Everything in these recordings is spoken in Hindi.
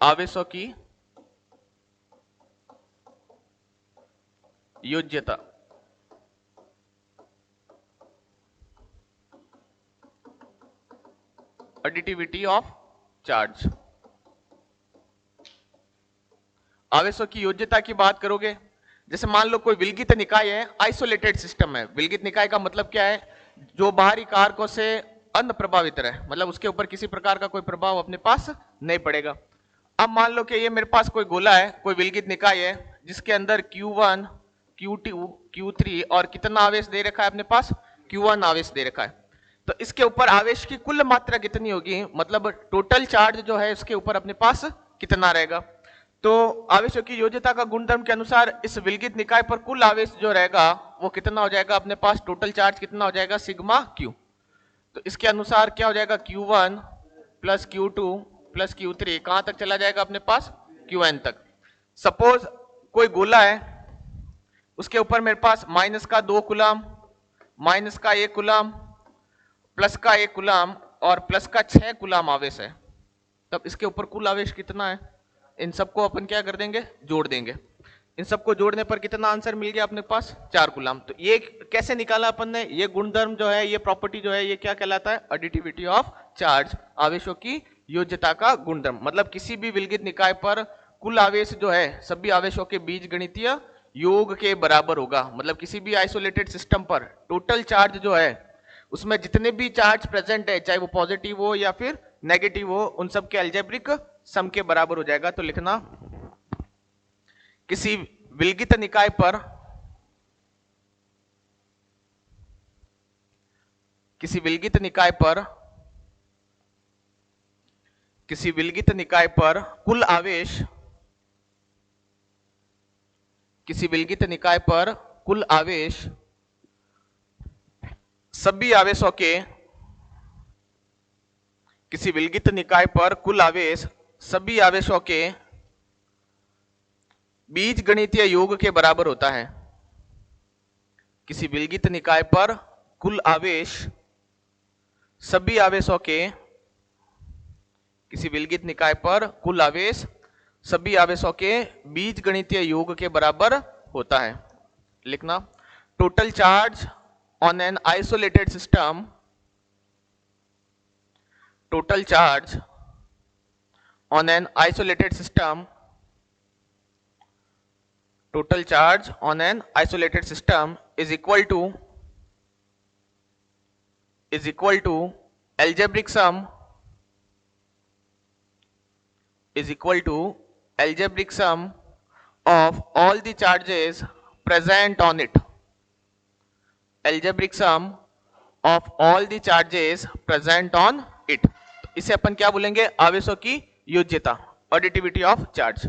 आवेशों की योज्यता। Additivity of charge. आवेशों की योज्यता की बात करोगे, जैसे मान लो कोई विलगित निकाय है, आइसोलेटेड सिस्टम है। विलगित निकाय का मतलब क्या है? जो बाहरी कारकों से अनप्रभावित रहे, मतलब उसके ऊपर किसी प्रकार का कोई प्रभाव अपने पास नहीं पड़ेगा। अब मान लो कि ये मेरे पास कोई गोला है, कोई विलगित निकाय है, जिसके अंदर Q1, Q2, Q3 और कितना आवेश दे रखा है अपने पास? Q1 आवेश दे रखा है। तो इसके ऊपर आवेश की कुल मात्रा कितनी होगी, मतलब टोटल चार्ज जो है इसके ऊपर अपने पास कितना रहेगा? तो आवेशों की योज्यता का गुणधर्म के अनुसार इस विलगित निकाय पर कुल आवेश जो रहेगा वो कितना हो जाएगा अपने पास? टोटल चार्ज कितना हो जाएगा? Sigma Q। तो इसके अनुसार क्या हो जाएगा? Q1 plus Q2 plus Q3 कहां तक चला जाएगा अपने पास? Qn तक। सपोज कोई गोला है, उसके ऊपर मेरे पास माइनस का 2 कूलम, माइनस का 1 कूलम, प्लस का 1 कूलम और प्लस का 6 कूलम आवेश है। तब इसके ऊपर कुल आवेश कितना है? इन सबको अपन क्या कर देंगे? जोड़ देंगे। इन सबको जोड़ने पर कितना आंसर मिल गया अपने पास? 4 कूलम। तो ये कैसे निकाला अपन ने? ये गुणधर्म जो है, ये प्रॉपर्टी जो है, ये क्या कहलाता है? एडिटिविटी ऑफ चार्ज, आवेशों की योज्यता का गुणधर्म। मतलब किसी भी विलगित निकाय पर कुल आवेश जो है सभी आवेशों के बीजगणितीय योग के बराबर होगा। मतलब किसी भी आइसोलेटेड सिस्टम पर टोटल चार्ज जो है उसमें जितने भी चार्ज प्रेजेंट है, चाहे वो पॉजिटिव हो या फिर नेगेटिव हो, उन सब के अलजेब्रिक सम के बराबर हो जाएगा। तो लिखना, किसी विलगित निकाय पर किसी विलगित निकाय पर किसी विलगित निकाय पर कुल आवेश किसी विलगित निकाय पर कुल आवेश सभी आवेशों के किसी विलगित निकाय पर कुल आवेश सभी आवेशों के बीजगणितीय योग के बराबर होता है। किसी विलगित निकाय पर कुल आवेश सभी आवेशों के किसी विलगित निकाय पर कुल आवेश सभी आवेशों के बीजगणितीय योग के बराबर होता है। लिखना, total charge on an isolated system total charge on an isolated system total charge on an isolated system is equal to algebraic sum of all the charges present on it. algebraic sum of all the charges present on it. इसे अपन क्या बोलेंगे? आवेशों की योज्यता, एडिटिविटी ऑफ चार्ज।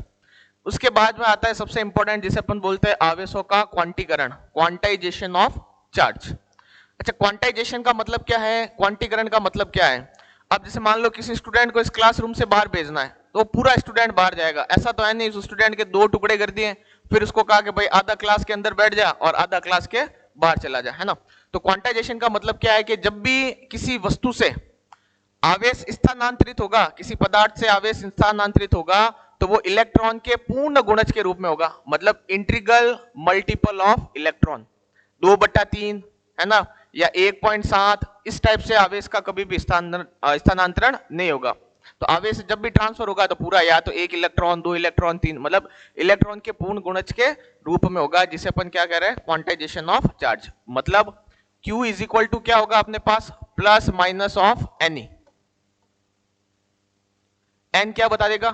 उसके बाद में आता है सबसे इंपॉर्टेंट, जिसे अपन बोलते हैं आवेशों का क्वांटीकरण, क्वांटाइजेशन ऑफ चार्ज। अच्छा, क्वांटाइजेशन का मतलब क्या है? क्वांटीकरण का मतलब क्या है? अब जैसे मान लो किसी स्टूडेंट को इस क्लासरूम से बाहर भेजना है, तो पूरा स्टूडेंट बाहर जाएगा, ऐसा तो है नहीं। उस स्टूडेंट के 2 टुकड़े कर दिए, फिर उसको कहा कि भाई आधा क्लास के अंदर बैठ जा और आधा क्लास के बाहर चला जा, है ना? तो क्वांटाइजेशन का मतलब क्या है कि जब भी किसी वस्तु से आवेश स्थानांतरित होगा, किसी पदार्थ से आवेश स्थानांतरित होगा, तो वो इलेक्ट्रॉन के पूर्ण गुणज के रूप में होगा। मतलब इंटीग्रल मल्टीपल ऑफ इलेक्ट्रॉन, 2/3, है ना, या 1.7, इस टाइप से आवेश का कभी भी स्थानांतरण नहीं होगा। तो आवेश जब भी ट्रांसफर होगा तो पूरा या तो 1 इलेक्ट्रॉन, 2 इलेक्ट्रॉन, 3, मतलब इलेक्ट्रॉन के पूर्ण गुणज के रूप में होगा, जिसे अपन क्या कह रहे हैं? Quantization of charge. मतलब Q इज इक्वल टू क्या होगा अपने पास? Plus minus of n e. N क्या बता देगा?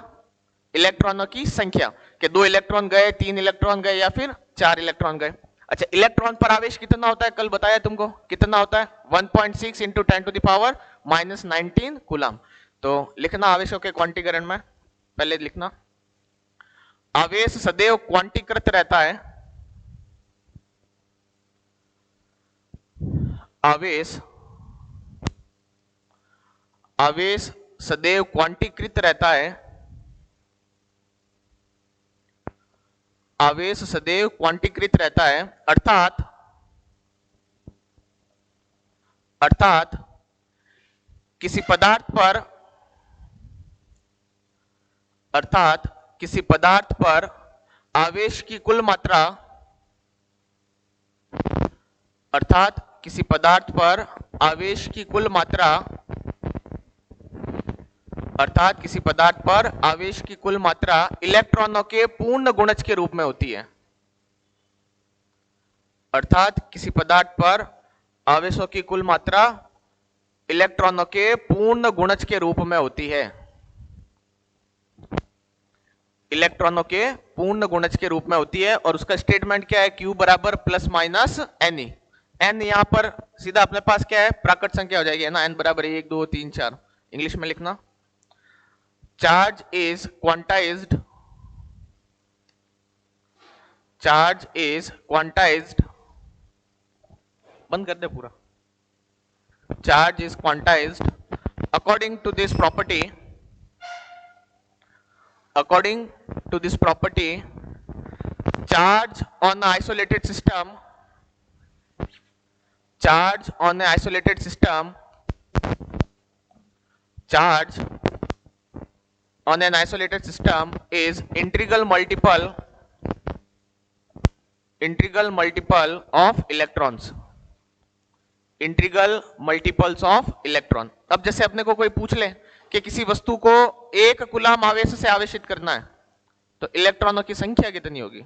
इलेक्ट्रॉनों की संख्या, कि 2 इलेक्ट्रॉन गए, 3 इलेक्ट्रॉन गए या फिर 4 इलेक्ट्रॉन गए। अच्छा, इलेक्ट्रॉन पर आवेश कितना होता है? कल बताया तुमको, कितना होता है? 1.6 इंटू 10⁻⁻19 कूलम। तो लिखना आवेशों के क्वांटीकरण में, पहले लिखना, आवेश सदैव क्वांटीकृत रहता है। आवेश सदैव क्वांटीकृत रहता है। आवेश सदैव क्वांटीकृत रहता है, अर्थात किसी पदार्थ पर अर्थात किसी पदार्थ पर आवेश की कुल मात्रा, अर्थात किसी पदार्थ पर आवेश की कुल मात्रा, अर्थात किसी पदार्थ पर आवेश की कुल मात्रा इलेक्ट्रॉनों के पूर्ण गुणज के रूप में होती है। अर्थात किसी पदार्थ पर आवेशों की कुल मात्रा इलेक्ट्रॉनों के पूर्ण गुणज के रूप में होती है। इलेक्ट्रॉनों के पूर्ण गुणज के रूप में होती है। और उसका स्टेटमेंट क्या है? Q बराबर प्लस माइनस एन। एन यहां पर सीधा अपने पास क्या है? प्राकृत संख्या हो जाएगी, है ना। एन बराबर 1 2 3 4। इंग्लिश में लिखना, charge is quantised, charge is quantised, बंद कर दे पूरा। Charge is quantised according to this property, according to this property, charge on an isolated system, charge on an isolated system, charge on an isolated system is integral multiple of electrons, integral multiples of electron। अब जैसे अपने को कोई पूछ ले कि किसी वस्तु को 1 कूलम आवेश से आवेशित करना है तो इलेक्ट्रॉनों की संख्या कितनी होगी?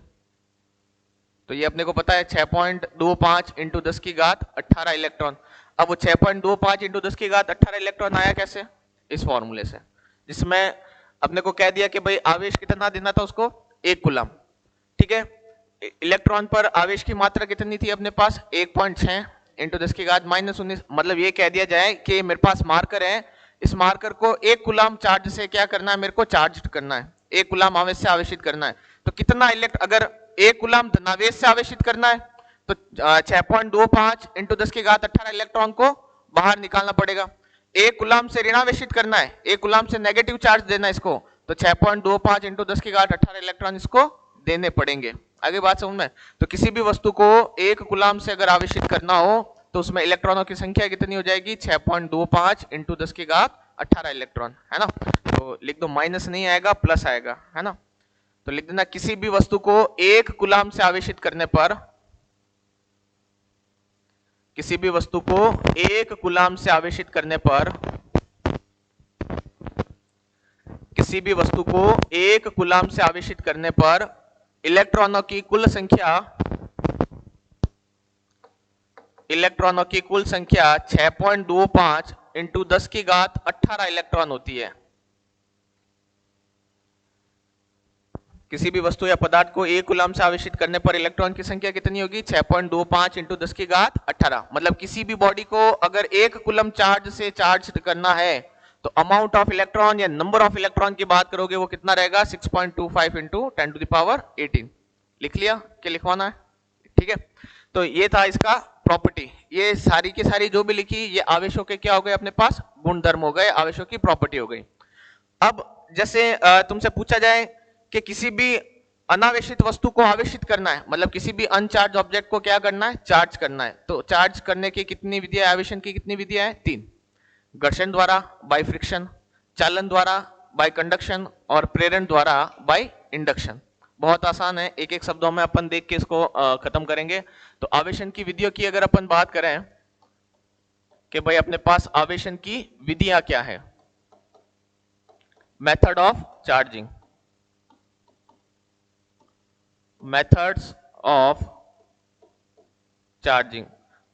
तो ये अपने को पता है 6.25 इंटू 10 की घात 18 इलेक्ट्रॉन। अब वो 6.25 इंटू 10 की घात 18 इलेक्ट्रॉन आया कैसे? इस फॉर्मूले से, जिसमें अपने को कह दिया कि भाई आवेश कितना देना था उसको? 1 कूलम। ठीक है, इलेक्ट्रॉन पर आवेश की मात्रा कितनी थी अपने पास? 1.6 इंटू 10 की घात -19। मतलब ये कह दिया जाए कि मेरे पास मार्कर है, इस मार्कर को 1 कूलम चार्ज से क्या करना है? मेरे को चार्ज करना है, 1 कूलम आवेश से आवेशित करना है। तो कितना अगर 1 कूलम धनावेश से आवेशित करना है तो 6.25 इंटू 10 की घात 18 इलेक्ट्रॉन को बाहर निकालना पड़ेगा। 1 कूलम से ऋणावेशित करना है, 1 कूलम से नेगेटिव चार्ज देना है इसको, तो 6.25 इंटू 10 की घात 18 इलेक्ट्रॉन इसको देने पड़ेंगे। आगे बात समझ में? तो किसी भी वस्तु को 1 कूलम से अगर आवेशित करना हो तो उसमें इलेक्ट्रॉनों की संख्या कितनी हो जाएगी? 6.25 इंटू 10 की घात 18 इलेक्ट्रॉन, है ना। तो लिख दो, माइनस नहीं आएगा प्लस आएगा, है ना। तो लिख देना, किसी भी वस्तु को 1 कूलम से आवेशित करने पर, किसी भी वस्तु को 1 कूलम से आवेशित करने पर, किसी भी वस्तु को 1 कूलम से आवेशित करने पर इलेक्ट्रॉनों की कुल संख्या, इलेक्ट्रॉनों की कुल संख्या 6.25 इंटू 10 की घात 18 इलेक्ट्रॉन होती है। किसी भी वस्तु या पदार्थ को 1 कूलम से आवेशित करने पर इलेक्ट्रॉन की संख्या कितनी होगी? 6.25 इंटू 10 की घात 18। मतलब किसी भी बॉडी को अगर 1 कूलम चार्ज से चार्ज करना है तो अमाउंट ऑफ इलेक्ट्रॉन या नंबर ऑफ इलेक्ट्रॉन की बात करोगे वो कितना रहेगा? 6.25 इंटू 10⁻18। लिख लिया कि लिखवाना है? ठीक है, तो ये था इसका प्रॉपर्टी। ये सारी की सारी जो भी लिखी ये आवेशों के क्या हो गए अपने पास? गुणधर्म हो गए, आवेशों की प्रॉपर्टी हो गई। अब जैसे तुमसे पूछा जाए कि किसी भी अनावेशित वस्तु को आवेशित करना है, मतलब किसी भी अनचार्ज ऑब्जेक्ट को क्या करना है? चार्ज करना है। तो चार्ज करने की कितनी विधियां, आवेशन की कितनी विधियां है? 3। घर्षण द्वारा बाय फ्रिक्शन, चालन द्वारा बाय कंडक्शन और प्रेरण द्वारा बाय इंडक्शन। बहुत आसान है, एक एक शब्दों में अपन देख के इसको खत्म करेंगे। तो आवेशन की विधियों की अगर अपन बात करें कि भाई अपने पास आवेशन की विधियां क्या है? Method of charging, methods of charging.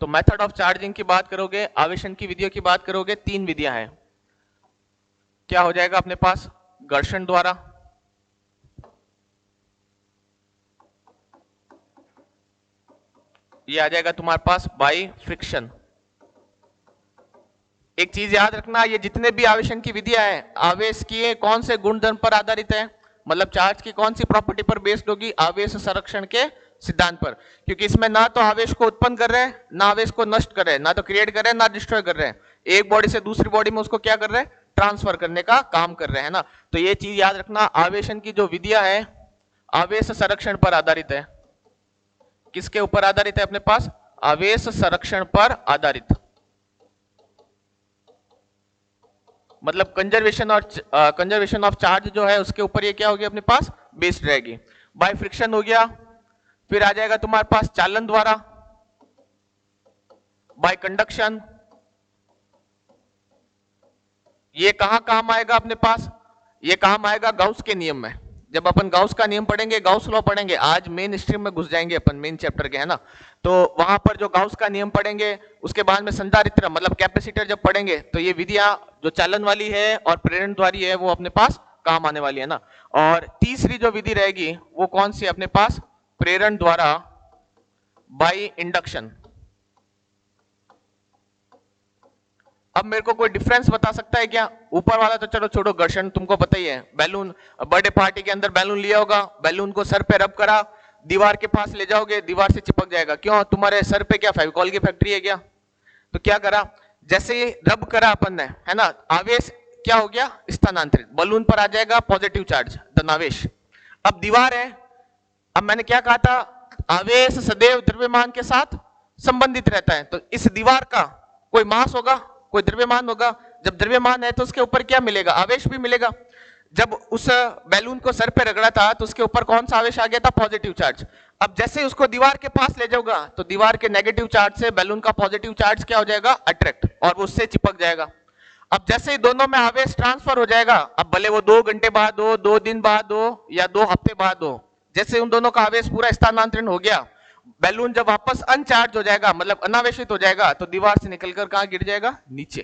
तो मेथड ऑफ चार्जिंग की बात करोगे, आवेशन की विधियों की बात करोगे, 3 विधियां हैं। क्या हो जाएगा अपने पास? घर्षण द्वारा, ये आ जाएगा तुम्हारे पास बाय फ्रिक्शन। एक चीज याद रखना, ये जितने भी आवेशन की विधियां हैं, आवेश की कौन से गुणधर्म पर आधारित है? मतलब चार्ज की कौन सी प्रॉपर्टी पर बेस्ड होगी? आवेश संरक्षण के सिद्धांत पर। क्योंकि इसमें ना तो आवेश को उत्पन्न कर रहे हैं, ना आवेश को नष्ट कर रहे हैं, ना तो क्रिएट कर रहे हैं, ना डिस्ट्रॉय कर रहे हैं। एक बॉडी से दूसरी बॉडी में उसको क्या कर रहे हैं? ट्रांसफर करने का काम कर रहे हैं ना। तो ये चीज याद रखना, आवेशन की जो विधियां है आवेश संरक्षण पर आधारित है। किसके ऊपर आधारित है अपने पास? आवेश संरक्षण पर आधारित। मतलब कंजर्वेशन ऑफ चार्ज जो है उसके ऊपर ये क्या होगी अपने पास, बेस्ड रहेगी। बाय फ्रिक्शन हो गया, फिर आ जाएगा तुम्हारे पास चालन द्वारा, बाय कंडक्शन। ये कहां काम आएगा अपने पास, ये काम आएगा गाउस के नियम में। जब अपन गाउस का नियम पढ़ेंगे, गाउस लॉ पढ़ेंगे, आज मेन स्ट्रीम में घुस जाएंगे अपन, मेन चैप्टर के, है ना, तो वहां पर जो गाउस का नियम पढ़ेंगे, उसके बाद में संधारित्र मतलब कैपेसिटर जब पढ़ेंगे, तो ये विधियां जो चालन वाली है और प्रेरण द्वारी है वो अपने पास काम आने वाली है ना। और तीसरी जो विधि रहेगी वो कौन सी अपने पास, प्रेरण द्वारा बाय इंडक्शन। अब मेरे को कोई डिफरेंस बता सकता है क्या? ऊपर वाला तो चलो छोड़ो, घर्षण तुमको पता ही है, बैलून, बर्थडे पार्टी के अंदर बैलून लिया होगा, बैलून को सर पे रब करा, दीवार के पास ले जाओगे, दीवार से चिपक जाएगा। क्यों? तुम्हारे सर पे क्या फेविकॉल की फैक्ट्री है क्या? तो क्या करा, जैसे ही रब करा अपन ने, है ना, आवेश क्या हो गया, स्थानांतरित, बलून पर आ जाएगा पॉजिटिव चार्ज, धनावेश। अब दीवार है, अब मैंने क्या कहा था, आवेश सदैव द्रव्यमान के साथ संबंधित रहता है, तो इस दीवार का कोई मास होगा, कोई द्रव्यमान होगा। जब द्रव्यमान है तो उसके ऊपर क्या मिलेगा, आवेश भी मिलेगा। जब उस बैलून को सर पे रगड़ा था तो उसके ऊपर कौन सा आवेश आ गया था, पॉजिटिव चार्ज। अब जैसे उसको दीवार के पास ले जाऊंगा तो दीवार के नेगेटिव चार्ज से बैलून का पॉजिटिव चार्ज क्या हो जाएगा, अट्रैक्ट, और वो उससे चिपक जाएगा। अब जैसे ही दोनों में आवेश ट्रांसफर हो जाएगा, अब भले वो 2 घंटे बाद हो, 2 दिन बाद हो, या 2 हफ्ते बाद हो, जैसे उन दोनों का आवेश पूरा स्थानांतरण हो गया, बैलून जब वापस अनचार्ज हो जाएगा, मतलब अनावेशित हो जाएगा, तो दीवार से निकलकर कहां गिर जाएगा, नीचे।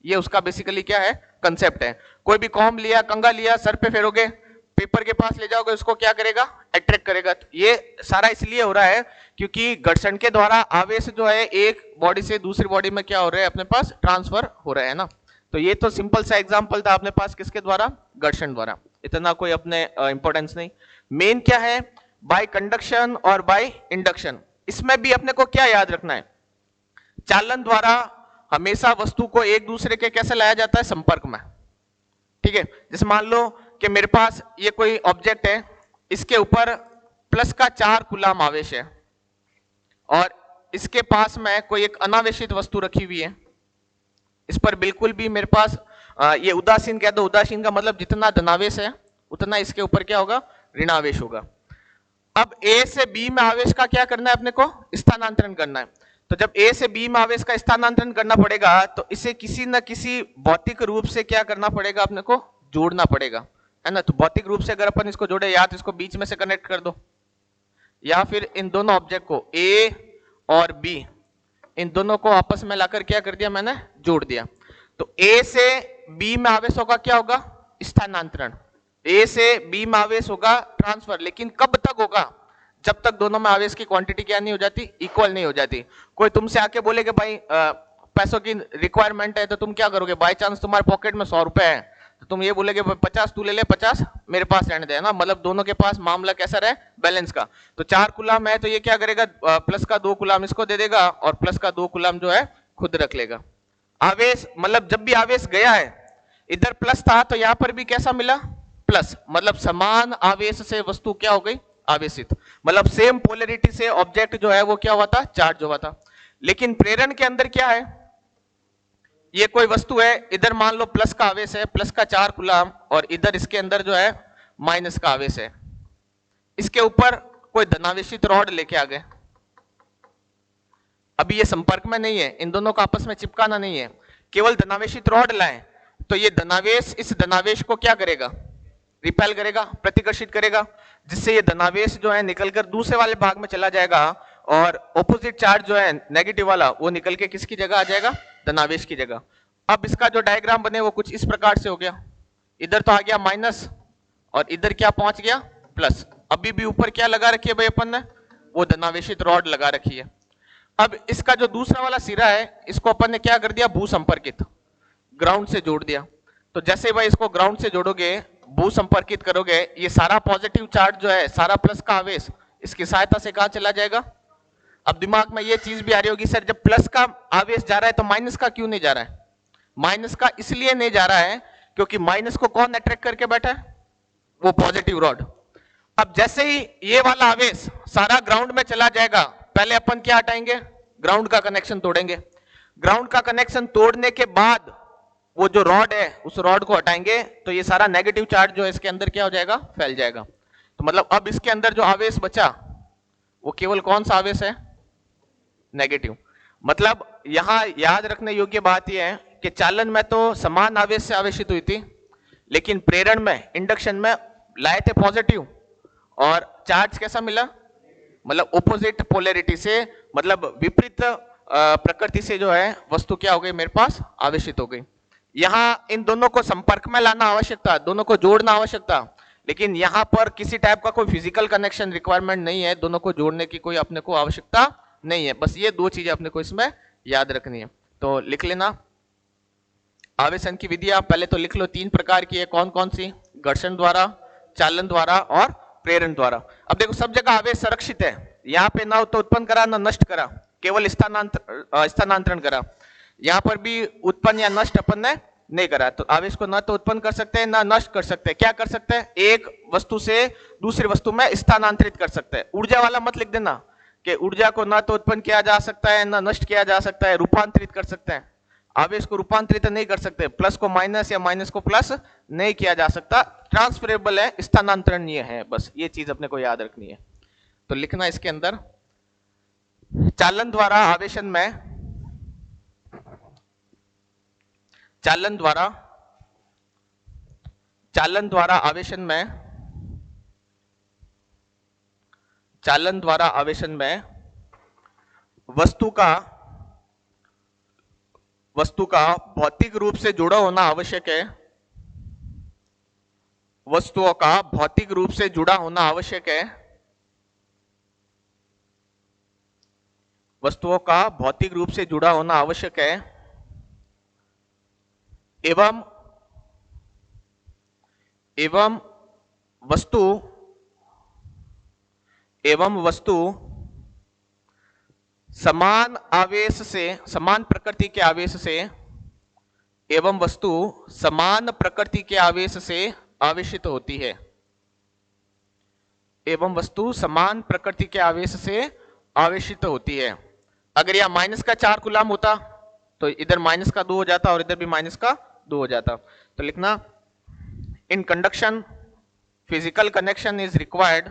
ये उसका बेसिकली क्या है, कंसेप्ट है। कोई भी कॉम लिया, कंगा लिया, सर पे फेरोगे, पेपर के पास ले जाओगे, उसको क्या करेगा, अट्रैक्ट करेगा। तो ये सारा इसलिए हो रहा है क्योंकि घर्षण के द्वारा आवेश जो है एक बॉडी से दूसरी बॉडी में क्या हो रहा है, अपने पास ट्रांसफर हो रहा है ना। तो ये तो सिंपल सा एग्जांपल था अपने पास, किसके द्वारा, घर्षण द्वारा, इतना कोई अपने इंपॉर्टेंस नहीं। मेन क्या है, बाय कंडक्शन और बाय इंडक्शन। इसमें भी अपने को क्या याद रखना है, चालन द्वारा हमेशा वस्तु को एक दूसरे के कैसे लाया जाता है, संपर्क में। ठीक है, जैसे मान लो कि मेरे पास ये कोई ऑब्जेक्ट है, इसके ऊपर प्लस का 4 कूलम आवेश है, और इसके पास में कोई एक अनावेशित वस्तु रखी हुई है, इस पर बिल्कुल भी मेरे पास ये उदासीन कह दो, उदासीन का मतलब जितना धनावेश है उतना इसके ऊपर क्या होगा, ऋणावेश होगा। अब ए से बी में आवेश का क्या करना है अपने को, स्थानांतरण करना है। तो जब ए से बी में आवेश का स्थानांतरण करना पड़ेगा तो इसे किसी न किसी भौतिक रूप से क्या करना पड़ेगा, अपने को जोड़ना पड़ेगा, है ना। तो भौतिक रूप से अगर अपन इसको जोड़े, या तो इसको बीच में से कनेक्ट कर दो, या फिर इन दोनों ऑब्जेक्ट को ए और बी, इन दोनों को आपस में लाकर क्या कर दिया मैंने, जोड़ दिया। तो ए से बी में आवेश होगा, क्या होगा, स्थानांतरण। ए से बी में आवेश होगा ट्रांसफर, लेकिन कब तक होगा, जब तक दोनों में आवेश की क्वांटिटी क्या नहीं हो जाती, इक्वल नहीं हो जाती। कोई तुमसे आके बोले कि भाई पैसों की रिक्वायरमेंट है, तो तुम क्या करोगे, बाय चांस तुम्हारे पॉकेट में 100 रुपए है, तो तुम ये बोलोगे 50 तू ले ले, 50 मेरे पास रहने दे ना, मतलब दोनों के पास मामला कैसा रहे, बैलेंस का। तो 4 कूलम है तो ये क्या करेगा, प्लस का 2 कूलम इसको दे देगा, और प्लस का 2 कूलम जो है खुद रख लेगा। आवेश मतलब जब भी आवेश गया है, इधर प्लस था तो यहां पर भी कैसा मिला, प्लस, मतलब समान आवेश से वस्तु क्या हो गई, आवेशित, मतलब सेम पोलैरिटी से ऑब्जेक्ट जो है वो क्या हुआ था, चार्ज हुआ था। लेकिन प्रेरण के अंदर क्या है, ये कोई वस्तु है, इधर मान लो प्लस का आवेश है, प्लस का 4 कूलम, और इधर इसके अंदर जो है माइनस का आवेश है। इसके ऊपर कोई धनावेशित रॉड लेके आ गए, अभी ये संपर्क में नहीं है, इन दोनों को आपस में चिपकाना नहीं है, केवल धनावेशित रॉड लाएं, तो ये धनावेश इस धनावेश को क्या करेगा, रिपेल करेगा, प्रतिकर्षित करेगा, जिससे ये धनावेश जो है निकलकर दूसरे वाले भाग में चला जाएगा, और ऑपोजिट चार्ज जो है नेगेटिव वाला वो निकल के किसकी जगह आ जाएगा, धनावेश की जगह। अब इसका जो डायग्राम बने वो कुछ इस प्रकार से हो गया, इधर तो आ गया माइनस, और इधर क्या पहुंच गया, प्लस। अभी भी ऊपर क्या लगा रखी है भाई अपन ने, वो धनावेशित रॉड लगा रखी है। अब इसका जो दूसरा वाला सिरा है, इसको अपन ने क्या कर दिया, भू संपर्कित, ग्राउंड से जोड़ दिया। तो जैसे भाई इसको ग्राउंड से जोड़ोगे, भू संपर्कित करोगे, ये सारा पॉजिटिव चार्ज जो है, सारा प्लस का आवेश इसकी सहायता से कहां चला जाएगा। अब दिमाग में ये चीज भी आ रही होगी, सर जब प्लस का आवेश जा रहा है तो माइनस का क्यों नहीं जा रहा है। माइनस का इसलिए नहीं जा रहा है क्योंकि माइनस को कौन अट्रैक्ट करके बैठा है, वो पॉजिटिव रॉड। अब जैसे ही ये वाला आवेश सारा ग्राउंड में चला जाएगा, पहले अपन क्या हटाएंगे, ग्राउंड का कनेक्शन तोड़ेंगे। ग्राउंड का कनेक्शन तोड़ने के बाद वो जो रॉड है उस रॉड को हटाएंगे तो ये सारा नेगेटिव चार्ज जो है इसके अंदर क्या हो जाएगा, फैल जाएगा। तो मतलब अब इसके अंदर जो आवेश बचा वो केवल कौन सा आवेश है, नेगेटिव। मतलब यहां याद रखने योग्य बात यह है कि चालन में तो समान आवेश से आवेशित हुई थी, लेकिन प्रेरण में, इंडक्शन में लाए थे पॉजिटिव, और चार्ज कैसा मिला, मतलब ऑपोजिट पोलैरिटी से, मतलब विपरीत प्रकृति से जो है वस्तु क्या हो गई, मेरे पास आवेशित हो गई। यहां इन दोनों को संपर्क में लाना आवश्यक था, दोनों को जोड़ना आवश्यक था, लेकिन यहां पर किसी टाइप का कोई फिजिकल कनेक्शन रिक्वायरमेंट नहीं है, दोनों को जोड़ने की कोई अपने को आवश्यकता नहीं है। बस ये दो चीजें अपने को इसमें याद रखनी है। तो लिख लेना आवेशन की विधियां, पहले तो लिख लो 3 प्रकार की है, कौन कौन सी, घर्षण द्वारा, चालन द्वारा और प्रेरण द्वारा। अब देखो सब जगह आवेश संरक्षित है, यहाँ पे ना तो उत्पन्न करा ना नष्ट करा, केवल स्थानांतरण करा। यहाँ पर भी उत्पन्न या नष्ट अपन ने नहीं करा, तो आवेश को ना तो उत्पन्न कर सकते हैं ना नष्ट कर सकते हैं। क्या कर सकते हैं, एक वस्तु से दूसरी वस्तु में स्थानांतरित कर सकते हैं। ऊर्जा वाला मत लिख देना कि ऊर्जा को ना तो उत्पन्न किया जा सकता है ना नष्ट किया जा सकता है, रूपांतरित कर सकते हैं। आवेश को रूपांतरित नहीं कर सकते, प्लस को माइनस या माइनस को प्लस नहीं किया जा सकता, ट्रांसफरेबल है, स्थानांतरणीय है। बस ये चीज अपने को याद रखनी है। तो लिखना इसके अंदर चालन द्वारा आवेशन में, चालन द्वारा आवेशन में, चालन द्वारा आवेशन में वस्तु का भौतिक रूप से जुड़ा होना आवश्यक है, वस्तुओं का भौतिक रूप से जुड़ा होना आवश्यक है, वस्तुओं का भौतिक रूप से जुड़ा होना आवश्यक है, एवं वस्तु समान आवेश से, समान प्रकृति के आवेश से, एवं वस्तु समान प्रकृति के आवेश से आवेशित होती है, एवं वस्तु समान प्रकृति के आवेश से आवेशित होती है। अगर यह माइनस का 4 कूलम होता तो इधर माइनस का 2 हो जाता और इधर भी माइनस का 2 हो जाता। तो लिखना in conduction physical connection is required,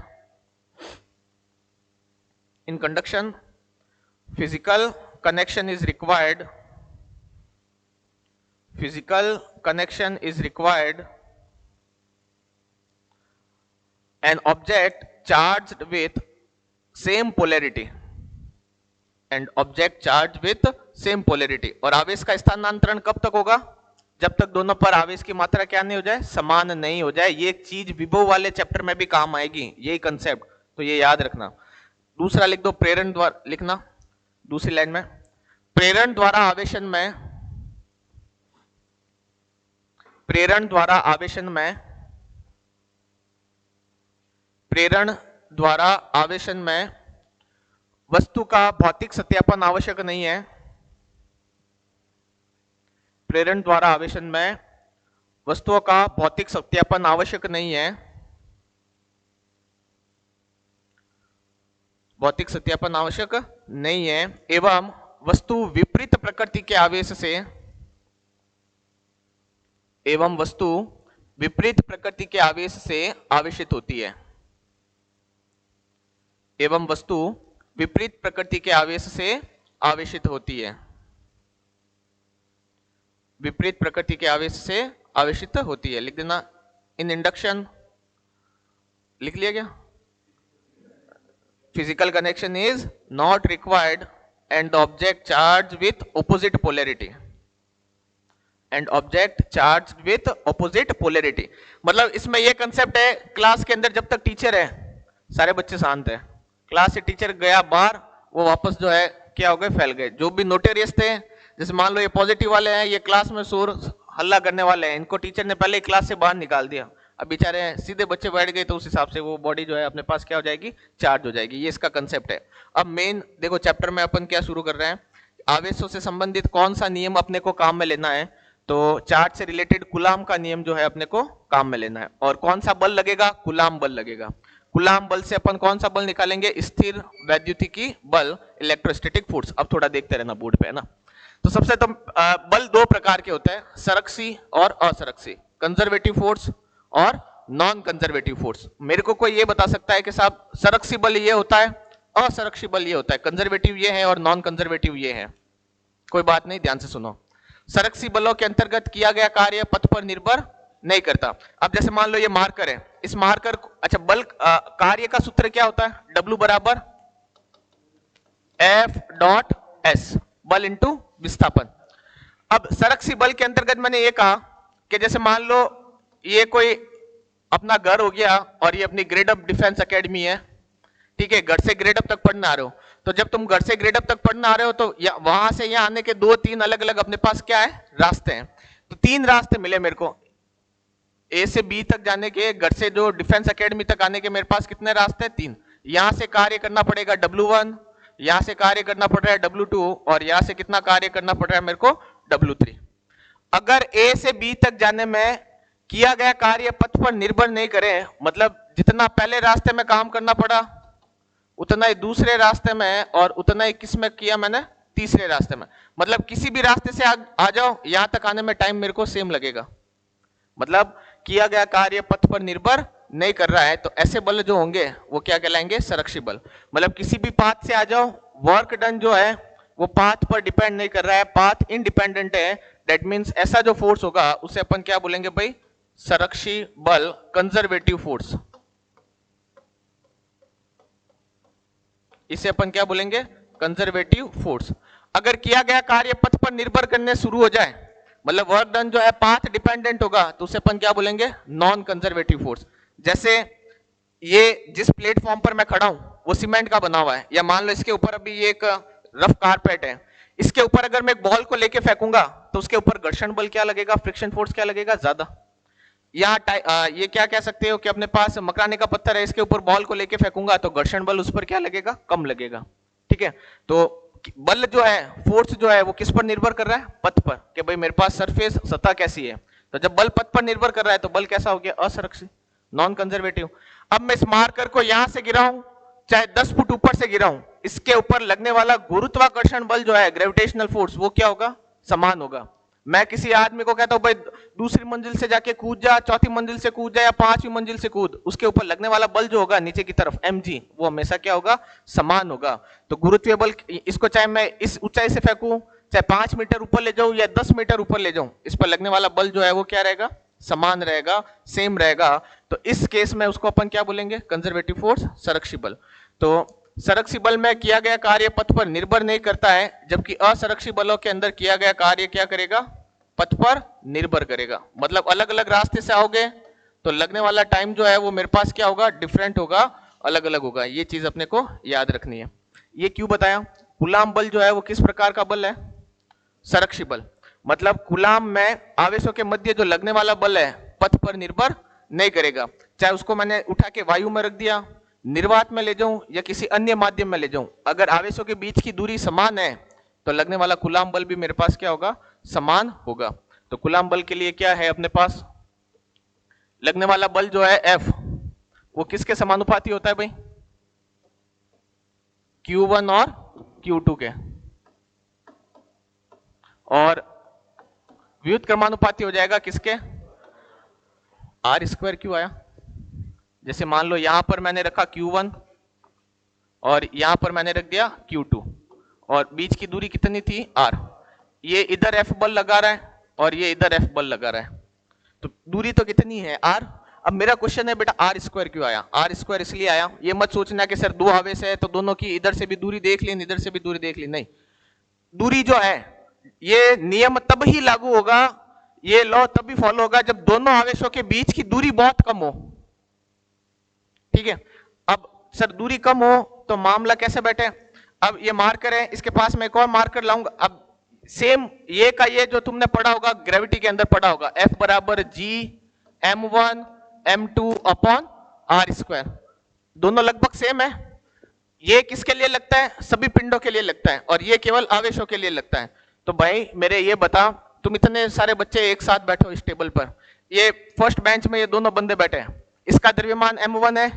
in conduction physical connection is required, physical connection is required, an object charged with same polarity, and object charged with same polarity। और आवेश का स्थानांतरण कब तक होगा, जब तक दोनों पर आवेश की मात्रा क्या नहीं हो जाए, समान नहीं हो जाए। ये चीज विभव वाले चैप्टर में भी काम आएगी, यही कंसेप्ट, तो ये याद रखना। दूसरा लिख दो प्रेरण द्वारा, लिखना दूसरी लाइन में प्रेरण द्वारा आवेशन में, प्रेरण द्वारा आवेशन में, प्रेरण द्वारा आवेशन में वस्तु का भौतिक सत्यापन आवश्यक नहीं है, प्रेरण द्वारा आवेशन में वस्तुओं का भौतिक सत्यापन आवश्यक नहीं है, भौतिक सत्यापन आवश्यक नहीं है, एवं वस्तु विपरीत प्रकृति के आवेश से, एवं वस्तु विपरीत प्रकृति के आवेश से आवेशित होती है, एवं वस्तु विपरीत प्रकृति के आवेश से आवेशित होती है, विपरीत प्रकृति के आवेश से आवेशित होती है। लिख देना इन इंडक्शन, लिख लिया क्या, physical connection is not required and the object charged with opposite polarity, and object charged with opposite polarity। मतलब इसमें यह कंसेप्ट है, क्लास के अंदर जब तक टीचर है सारे बच्चे शांत है, क्लास से टीचर गया बाहर, वो वापस जो है क्या हो गए, फैल गए। जो भी नोटेरियस थे, जैसे मान लो ये पॉजिटिव वाले हैं, ये क्लास में शोर हल्ला करने वाले हैं, इनको टीचर ने पहले क्लास से बाहर निकाल दिया, अब बेचारे सीधे बच्चे बैठ गए, तो उस हिसाब से वो बॉडी जो है अपने पास क्या हो जाएगी, चार्ज हो जाएगी। ये इसका कंसेप्ट है। अब मेन देखो चैप्टर में अपन क्या शुरू कर रहे हैं, आवेशों से संबंधित कौन सा नियम अपने को काम में लेना है, तो चार्ज से रिलेटेड कूलाम का नियम जो है अपने को काम में लेना है। और कौन सा बल लगेगा, कूलाम बल लगेगा। कूलाम बल से अपन कौन सा बल निकालेंगे, स्थिर वैद्युतिकी बल, इलेक्ट्रोस्टैटिक फोर्स। अब थोड़ा देखते रहना बोर्ड पे, है ना। तो सबसे तो बल दो प्रकार के होते हैं, संरक्षी और असंरक्षी, कंजर्वेटिव फोर्स और नॉन कंजर्वेटिव फोर्स। मेरे को कोई ये बता सकता है कि साहब संरक्षी बल ये होता है, असंरक्षी बल ये होता है, कंजर्वेटिव ये है और नॉन कंजर्वेटिव ये है? कोई बात नहीं, ध्यान से सुनो। संरक्षी बलों के अंतर्गत किया गया कार्य पथ पर निर्भर नहीं करता। अब जैसे मान लो ये मार्कर है, इस मार्कर अच्छा बल कार्य का सूत्र क्या होता है? W बराबर F.S, बल इंटू विस्थापन। अब संरक्षी बल के अंतर्गत मैंने ये कहा कि जैसे मान लो ये कोई अपना घर हो गया और ये अपनी ग्रेड अप डिफेंस एकेडमी है, ठीक है, घर से ग्रेड अप तक पढ़ने आ रहे हो, तो जब तुम घर से ग्रेड अप तक पढ़ने आ रहे हो तो वहां से यहाँ आने के दो तीन अलग अलग अपने पास क्या है, रास्ते हैं। तो तीन रास्ते मिले मेरे को, ए से बी तक जाने के, घर से जो डिफेंस एकेडमी तक आने के मेरे पास कितने रास्ते हैं? तीन। यहां से कार्य करना पड़ेगा W1, यहां से कार्य करना पड़ रहा है W2 और यहां से कितना कार्य करना पड़ रहा है मेरे को? W3। अगर ए से बी तक जाने में किया गया कार्य पथ पर निर्भर नहीं करे, मतलब जितना पहले रास्ते में काम करना पड़ा उतना ही दूसरे रास्ते में और उतना ही किस में किया मैंने? तीसरे रास्ते में। मतलब किसी भी रास्ते से आ जाओ, यहां तक आने में टाइम मेरे को सेम लगेगा। मतलब किया गया कार्य पथ पर निर्भर नहीं कर रहा है, तो ऐसे बल जो होंगे वो क्या कहलाएंगे? संरक्षी बल। मतलब किसी भी पाथ से आ जाओ, वर्क डन जो है वो पाथ पर डिपेंड नहीं कर रहा है, पाथ इंडिपेंडेंट है। दैट मींस ऐसा जो फोर्स होगा उसे अपन क्या बोलेंगे भाई? संरक्षी बल, कंजर्वेटिव फोर्स। इसे अपन क्या बोलेंगे? Conservative force. अगर किया गया कार्य पथ पर निर्भर करने शुरू हो जाए, मतलब वर्क डन जो है पाथ डिपेंडेंट होगा, तो उसे अपन क्या बोलेंगे? Non conservative force. जैसे ये जिस प्लेटफॉर्म पर मैं खड़ा हूं वो सीमेंट का बना हुआ है, या मान लो इसके ऊपर अभी ये एक रफ कारपेट है, इसके ऊपर अगर मैं एक बॉल को लेके फेंकूंगा तो उसके ऊपर घर्षण बल क्या लगेगा? फ्रिक्शन फोर्स क्या लगेगा? ज्यादा। यहाँ ये क्या कह सकते हो कि अपने पास मकराने का पत्थर है, इसके ऊपर बॉल को लेके फेंकूंगा तो घर्षण बल उस पर क्या लगेगा? कम लगेगा। ठीक है, तो बल जो है, फोर्स जो है वो किस पर निर्भर कर रहा है? पथ पर, कि भाई मेरे पास सरफेस सतह कैसी है। तो जब बल पथ पर निर्भर कर रहा है तो बल कैसा हो गया? असंरक्षित, नॉन कंजर्वेटिव। अब मैं इस मार्कर को यहां से गिराऊं चाहे 10 फुट ऊपर से गिराऊं, इसके ऊपर लगने वाला गुरुत्वाकर्षण बल जो है, ग्रेविटेशनल फोर्स, वो क्या होगा? समान होगा। मैं किसी आदमी को कहता हूं भाई दूसरी मंजिल से जाके कूद जा, चौथी मंजिल से कूद जा या पांचवी मंजिल से कूद, उसके ऊपर लगने वाला बल जो होगा नीचे की तरफ mg, वो हमेशा क्या होगा? समान होगा। तो गुरुत्वीय बल, इसको चाहे मैं इस ऊंचाई से फेंकूं, चाहे 5 मीटर ऊपर ले जाऊं या 10 मीटर ऊपर ले जाऊं, इस पर लगने वाला बल जो है वो क्या रहेगा? समान रहेगा, सेम रहेगा। तो इस केस में उसको अपन क्या बोलेंगे? कंजर्वेटिव फोर्स, संरक्षी बल। तो संरक्षी बल में किया गया कार्य पथ पर निर्भर नहीं करता है, जबकि असंरक्षी बलों के अंदर किया गया कार्य क्या करेगा? पथ पर निर्भर करेगा। मतलब अलग अलग रास्ते से आओगे तो लगने वाला टाइम जो है वो मेरे पास क्या होगा? डिफरेंट होगा, अलग अलग होगा। ये चीज अपने को याद रखनी है। ये क्यों बताया? कूलाम बल जो है वो किस प्रकार का बल है? संरक्षी बल। मतलब कूलाम में आवेशों के मध्य जो लगने वाला बल है पथ पर निर्भर नहीं करेगा, चाहे उसको मैंने उठा के वायु में रख दिया, निर्वात में ले जाऊं या किसी अन्य माध्यम में ले जाऊं, अगर आवेशों के बीच की दूरी समान है तो लगने वाला कूलाम बल भी मेरे पास क्या होगा? समान होगा। तो कूलाम बल के लिए क्या है अपने पास? लगने वाला बल जो है F, वो किसके समानुपाती होता है भाई? Q1 और Q2 के। और व्युत क्रमानुपाती हो जाएगा किसके? R स्क्वायर क्यों आया? जैसे मान लो यहां पर मैंने रखा Q1 और यहां पर मैंने रख दिया Q2 और बीच की दूरी कितनी थी? R। ये इधर F बल लगा रहा है और ये इधर F बल लगा रहा है, तो दूरी तो कितनी है? R। अब मेरा क्वेश्चन है बेटा R स्क्वायर क्यों आया? R स्क्वायर इसलिए आया, ये मत सोचना कि सर दो आवेश है तो दोनों की इधर से भी दूरी देख ली, इधर से भी दूरी देख ली, नहीं। दूरी जो है ये नियम तब ही लागू होगा, ये लॉ तभी फॉलो होगा जब दोनों आवेशों के बीच की दूरी बहुत कम हो। ठीक है, अब सर दूरी कम हो तो मामला कैसे बैठे? अब ये मार्कर है, इसके पास मैं एक और मार्कर लाऊंगा। अब सेम ये का ये जो तुमने पढ़ा होगा, ग्रेविटी के अंदर पढ़ा होगा, F बराबर G m1 m2 upon R square, दोनों लगभग सेम है। ये किसके लिए लगता है? सभी पिंडों के लिए लगता है, और ये केवल आवेशों के लिए लगता है। तो भाई मेरे ये बता, तुम इतने सारे बच्चे एक साथ बैठो इस टेबल पर, ये फर्स्ट बेंच में ये दोनों बंदे बैठे हैं, इसका द्रव्यमान m1 है,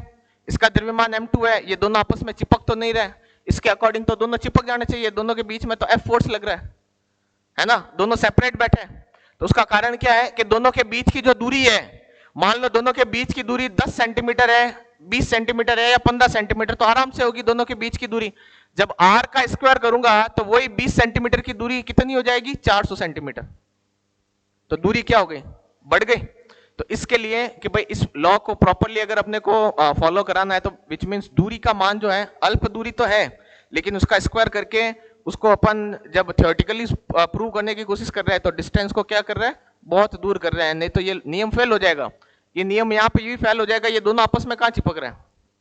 इसका द्रव्यमान m2 है, ये दोनों आपस में चिपक तो नहीं रहे, इसके अकॉर्डिंग तो दोनों चिपक जाने चाहिए, दोनों के बीच में तो F फोर्स लग रहा है। है ना, दोनों सेपरेट बैठे हैं। तो उसका कारण क्या है कि दोनों के बीच की जो दूरी है, मान लो दोनों के बीच की दूरी 10 सेंटीमीटर है, 20 सेंटीमीटर है या 15 सेंटीमीटर, तो आराम से होगी दोनों के बीच की दूरी। जब r का स्क्वायर करूंगा तो वही 20 सेंटीमीटर की दूरी कितनी हो जाएगी, 400 सेंटीमीटर। तो दूरी क्या हो गई, बढ़ गई। तो इसके लिए कि भाई इस लॉ को प्रॉपरली अगर अपने को फॉलो कराना है, तो विच मीन्स दूरी का मान जो है, अल्प दूरी तो है लेकिन उसका स्क्वायर करके उसको अपन जब थियोरेटिकली प्रूव करने की कोशिश कर रहे हैं तो डिस्टेंस को क्या कर रहा है, बहुत दूर कर रहे हैं, नहीं तो ये नियम फेल हो जाएगा। ये नियम यहाँ पे भी फेल हो जाएगा, ये दोनों आपस में कहाँ चिपक रहे हैं,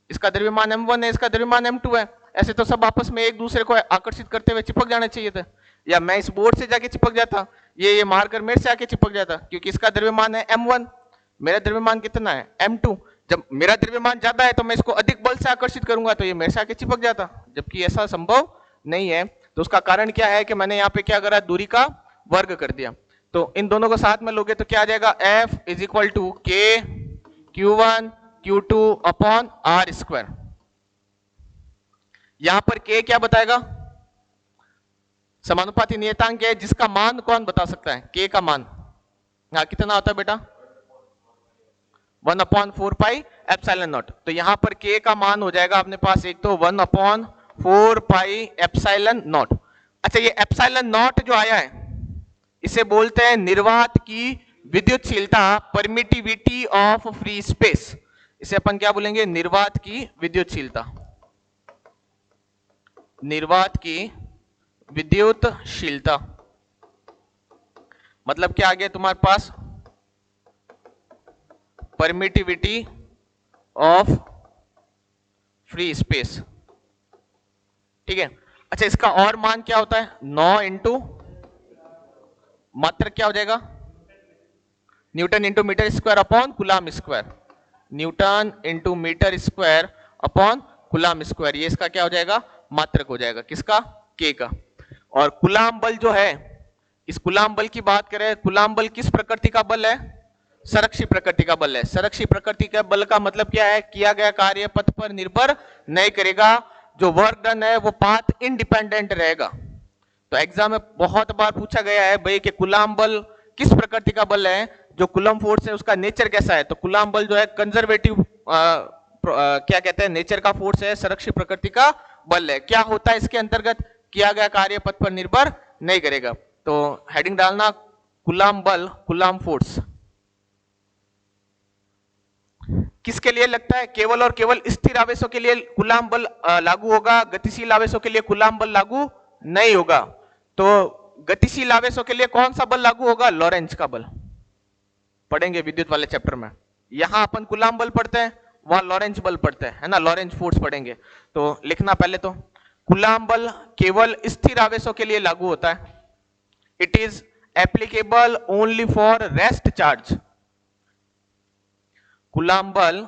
इसका द्रव्यमान m1 है, इसका द्रव्यमान m2 है, ऐसे तो सब आपस में एक दूसरे को आकर्षित करते हुए चिपक जाने चाहिए थे। या मैं इस बोर्ड से जाके चिपक जाता, ये मारकर मेरे से आके चिपक जाता, क्योंकि इसका द्रव्यमान है m1, मेरा द्रव्यमान कितना है m2। जब मेरा द्रव्यमान ज्यादा है तो मैं इसको अधिक बल से आकर्षित करूंगा तो ये मेरे से आके चिपक जाता, जबकि ऐसा संभव नहीं है। तो उसका कारण क्या है कि मैंने यहाँ पे क्या करा, दूरी का वर्ग कर दिया। तो इन दोनों को साथ में लोगे तो क्या आ जाएगा, F is equal to K Q1 Q2 upon R square. यहां पर K क्या बताएगा, समानुपाती नियतांक है, जिसका मान कौन बता सकता है, K का मान यहाँ कितना होता है बेटा, 1/4 एप्सिलॉन नॉट। तो यहां पर K का मान हो जाएगा अपने पास एक तो 1/4 एप्सिलॉन नॉट। अच्छा, ये एप्सिलॉन नॉट जो आया है इसे बोलते हैं निर्वात की विद्युतशीलता, परमिटिविटी ऑफ फ्री स्पेस। इसे अपन क्या बोलेंगे, निर्वात की विद्युतशीलता, निर्वात की विद्युतशीलता। मतलब क्या आ गया तुम्हारे पास, परमिटिविटी ऑफ फ्री स्पेस, ठीक है। अच्छा, इसका और मान क्या होता है, 9 इंटू मात्र क्या हो जाएगा, newton into metre square upon coulomb square, newton into metre square upon coulomb square. ये इसका क्या हो जाएगा, मात्रक हो जाएगा, किसका, K का। और कूलाम बल जो है, इस कूलाम बल की बात करें, कूलाम बल किस प्रकृति का बल है, संरक्षी प्रकृति का बल है। संरक्षी प्रकृति का बल का मतलब क्या है, किया गया कार्य पथ पर निर्भर नहीं करेगा, जो वर्क डन है वो पाथ इंडिपेंडेंट रहेगा। तो एग्जाम में बहुत बार पूछा गया है भाई कि कूलाम बल किस प्रकृति का बल है, जो कूलम फोर्स है उसका नेचर कैसा है। तो कूलाम बल जो है कंजर्वेटिव क्या कहते हैं, नेचर का फोर्स है, संरक्षी प्रकृति का बल है। क्या होता है इसके अंतर्गत, किया गया कार्य पथ पर निर्भर नहीं करेगा। तो हेडिंग डालना कूलाम बल, कूलाम फोर्स किसके लिए लगता है, केवल और केवल स्थिर आवेशों के लिए कूलाम बल लागू होगा, गतिशील आवेशों के लिए कूलाम बल लागू नहीं होगा। तो गतिशील आवेशों के लिए कौन सा बल लागू होगा, लॉरेंज का बल, पढ़ेंगे विद्युत वाले चैप्टर में। यहां अपन कूलाम बल पढ़ते हैं, वहां लॉरेंज बल पढ़ते हैं, है ना, लॉरेंज फोर्स पढ़ेंगे। तो लिखना पहले तो, कूलाम बल केवल स्थिर आवेशों के लिए लागू होता है, it is applicable only for rest charge. Coulomb बल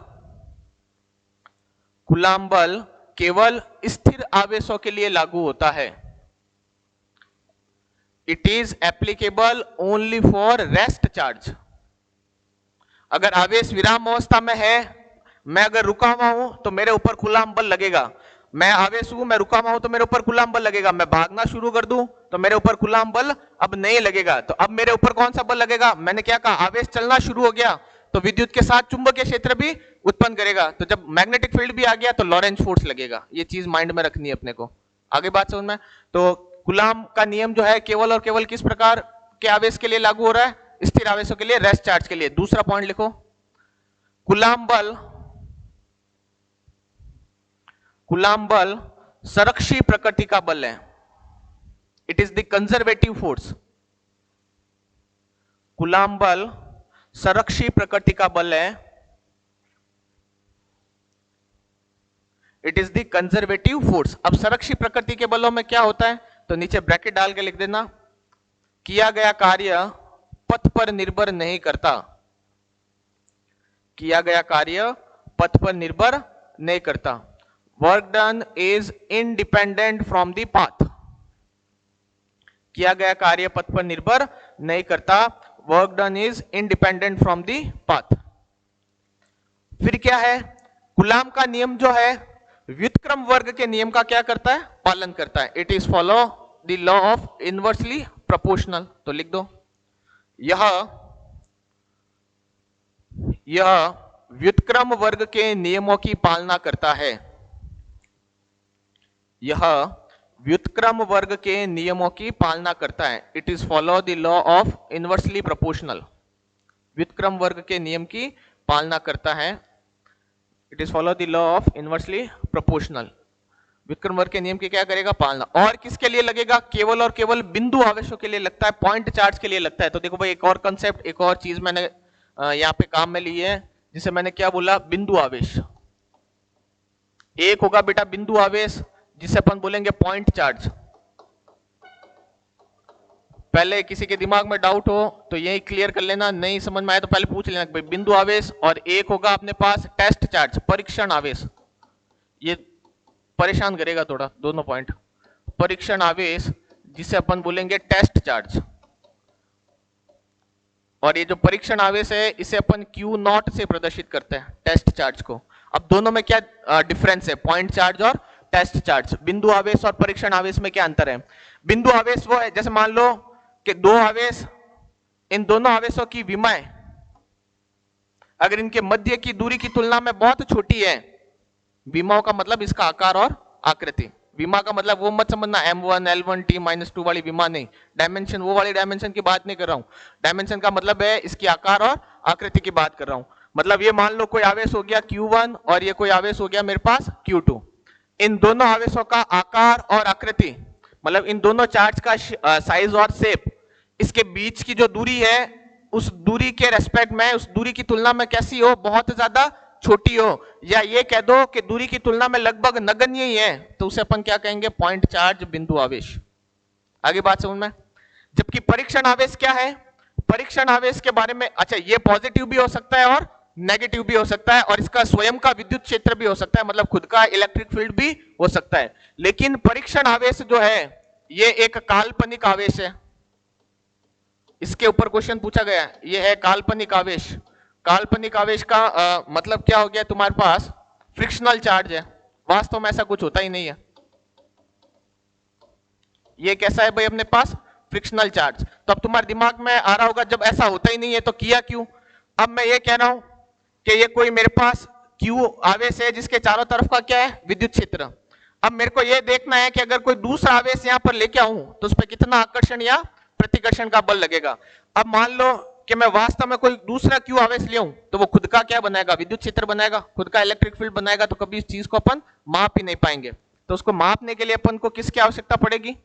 केवल स्थिर आवेशों के लिए लागू होता है, it is applicable only for rest charge. अगर आवेश विराम अवस्था में है, मैं अगर रुका हुआ हूं तो मेरे ऊपर कूलाम बल लगेगा, मैं आवेश हूं, मैं रुका हुआ हूं तो मेरे ऊपर कूलाम बल लगेगा, मैं भागना शुरू कर दूं तो मेरे ऊपर कूलाम बल अब नहीं लगेगा। तो अब मेरे ऊपर कौन सा बल लगेगा, मैंने क्या कहा, आवेश चलना शुरू हो गया तो विद्युत के साथ चुंबकीय क्षेत्र भी उत्पन्न करेगा। तो जब मैग्नेटिक फील्ड भी आ गया तो लॉरेंज फोर्स लगेगा। ये चीज माइंड में रखनी है अपने को, आगे बात समझ में। तो कूलाम का नियम जो है केवल और केवल किस प्रकार के आवेश के लिए लागू हो रहा है, स्थिर आवेशों के लिए, रेस्ट चार्ज के लिए। दूसरा पॉइंट लिखो, कूलाम बल संरक्षी प्रकृति का बल है, it is the conservative force. Coulomb बल संरक्षी प्रकृति का बल है, it is the conservative force. अब संरक्षी प्रकृति के बलों में क्या होता है, तो नीचे ब्रैकेट डाल के लिख देना, किया गया कार्य पथ पर निर्भर नहीं करता, किया गया कार्य पथ पर निर्भर नहीं करता, work done is independent from the path. किया गया कार्य पथ पर निर्भर नहीं करता, work done is independent from the path. फिर क्या है, कूलाम का नियम जो है व्युत्क्रम वर्ग के नियम का क्या करता है, पालन करता है, it is follow the law of inversely proportional, तो लिख दो यह व्युत्क्रम वर्ग के नियमों की पालना करता है। यह व्युत्क्रम वर्ग के नियमों की पालना करता है। It is follow the law of inversely proportional. व्युत्क्रम वर्ग के नियम की पालना करता है। It is follow the law of inversely proportional. व्युत्क्रम वर्ग के नियम की क्या करेगा? पालना। और किसके लिए लगेगा? केवल और केवल बिंदु आवेशों के लिए लगता है, पॉइंट चार्ज के लिए लगता है। तो देखो भाई, एक और कंसेप्ट, एक और चीज मैंने यहाँ पे काम में ली है, जिसे मैंने क्या बोला? बिंदु आवेश। एक होगा बेटा बिंदु आवेश, जिसे अपन बोलेंगे पॉइंट चार्ज। पहले किसी के दिमाग में डाउट हो तो यही क्लियर कर लेना, नहीं समझ में आए तो पहले पूछ लेना भाई बिंदु आवेश। और एक होगा अपने पास टेस्ट चार्ज, परीक्षण आवेश। ये परेशान करेगा थोड़ा दोनों पॉइंट। परीक्षण आवेश जिसे अपन बोलेंगे टेस्ट चार्ज। और ये जो परीक्षण आवेश है इसे अपन Q0 से प्रदर्शित करते हैं, टेस्ट चार्ज को। अब दोनों में क्या डिफरेंस है? पॉइंट चार्ज और टेस्ट चार्ज। बिंदु आवेश और परीक्षण आवेश में क्या अंतर है? बिंदु आवेश वो है, जैसे मान लो कि दो आवेश, इन दोनों आवेशों की विमाएं अगर इनके मध्य की दूरी की तुलना में बहुत छोटी है, विमाओं का मतलब इसका आकार और आकृति। विमा का मतलब वो मत समझना M1 L1 T-2 वाली विमा नहीं, डायमेंशन वो वाली डायमेंशन की बात नहीं कर रहा हूं। डायमेंशन का मतलब है इसकी आकार और आकृति की बात कर रहा हूं। मतलब ये मान लो कोई आवेश हो गया Q1 और ये कोई आवेश हो गया मेरे पास Q2। इन दोनों आवेशों का आकार और आकृति, मतलब इन दोनों चार्ज का साइज और शेप, इसके बीच की जो दूरी है उस दूरी के रेस्पेक्ट में, उस दूरी की तुलना में कैसी हो? बहुत ज्यादा छोटी हो, या ये कह दो कि दूरी की तुलना में लगभग नगण्य ही है, तो उसे अपन क्या कहेंगे? पॉइंट चार्ज, बिंदु आवेश। आगे बात समझ में? जबकि परीक्षण आवेश क्या है? परीक्षण आवेश के बारे में, अच्छा, ये पॉजिटिव भी हो सकता है और नेगेटिव भी हो सकता है, और इसका स्वयं का विद्युत क्षेत्र भी हो सकता है, मतलब खुद का इलेक्ट्रिक फील्ड भी हो सकता है। लेकिन परीक्षण आवेश जो है ये एक काल्पनिक आवेश है। इसके ऊपर क्वेश्चन पूछा गया, ये है काल्पनिक आवेश। काल्पनिक आवेश का मतलब क्या हो गया? तुम्हारे पास फ्रिक्शनल चार्ज है, वास्तव में ऐसा कुछ होता ही नहीं है। ये कैसा है भाई? अपने पास फ्रिक्शनल चार्ज। तो अब तुम्हारे दिमाग में आ रहा होगा, जब ऐसा होता ही नहीं है तो किया क्यों? अब मैं ये कह रहा हूं कि ये कोई मेरे पास Q आवेश है जिसके चारों तरफ का क्या है? विद्युत क्षेत्र। अब मेरे को ये देखना है कि अगर कोई दूसरा आवेश यहां पर लेके आऊं तो उस पर कितना आकर्षण या प्रतिकर्षण का बल लगेगा। अब मान लो कि मैं वास्तव में कोई दूसरा Q आवेश ले आऊं तो वो खुद का क्या बनाएगा? विद्युत क्षेत्र बनाएगा, खुद का इलेक्ट्रिक फील्ड बनाएगा। तो कभी इस चीज को अपन माप ही नहीं पाएंगे। तो उसको मापने के लिए अपन को किसकी आवश्यकता पड़ेगी?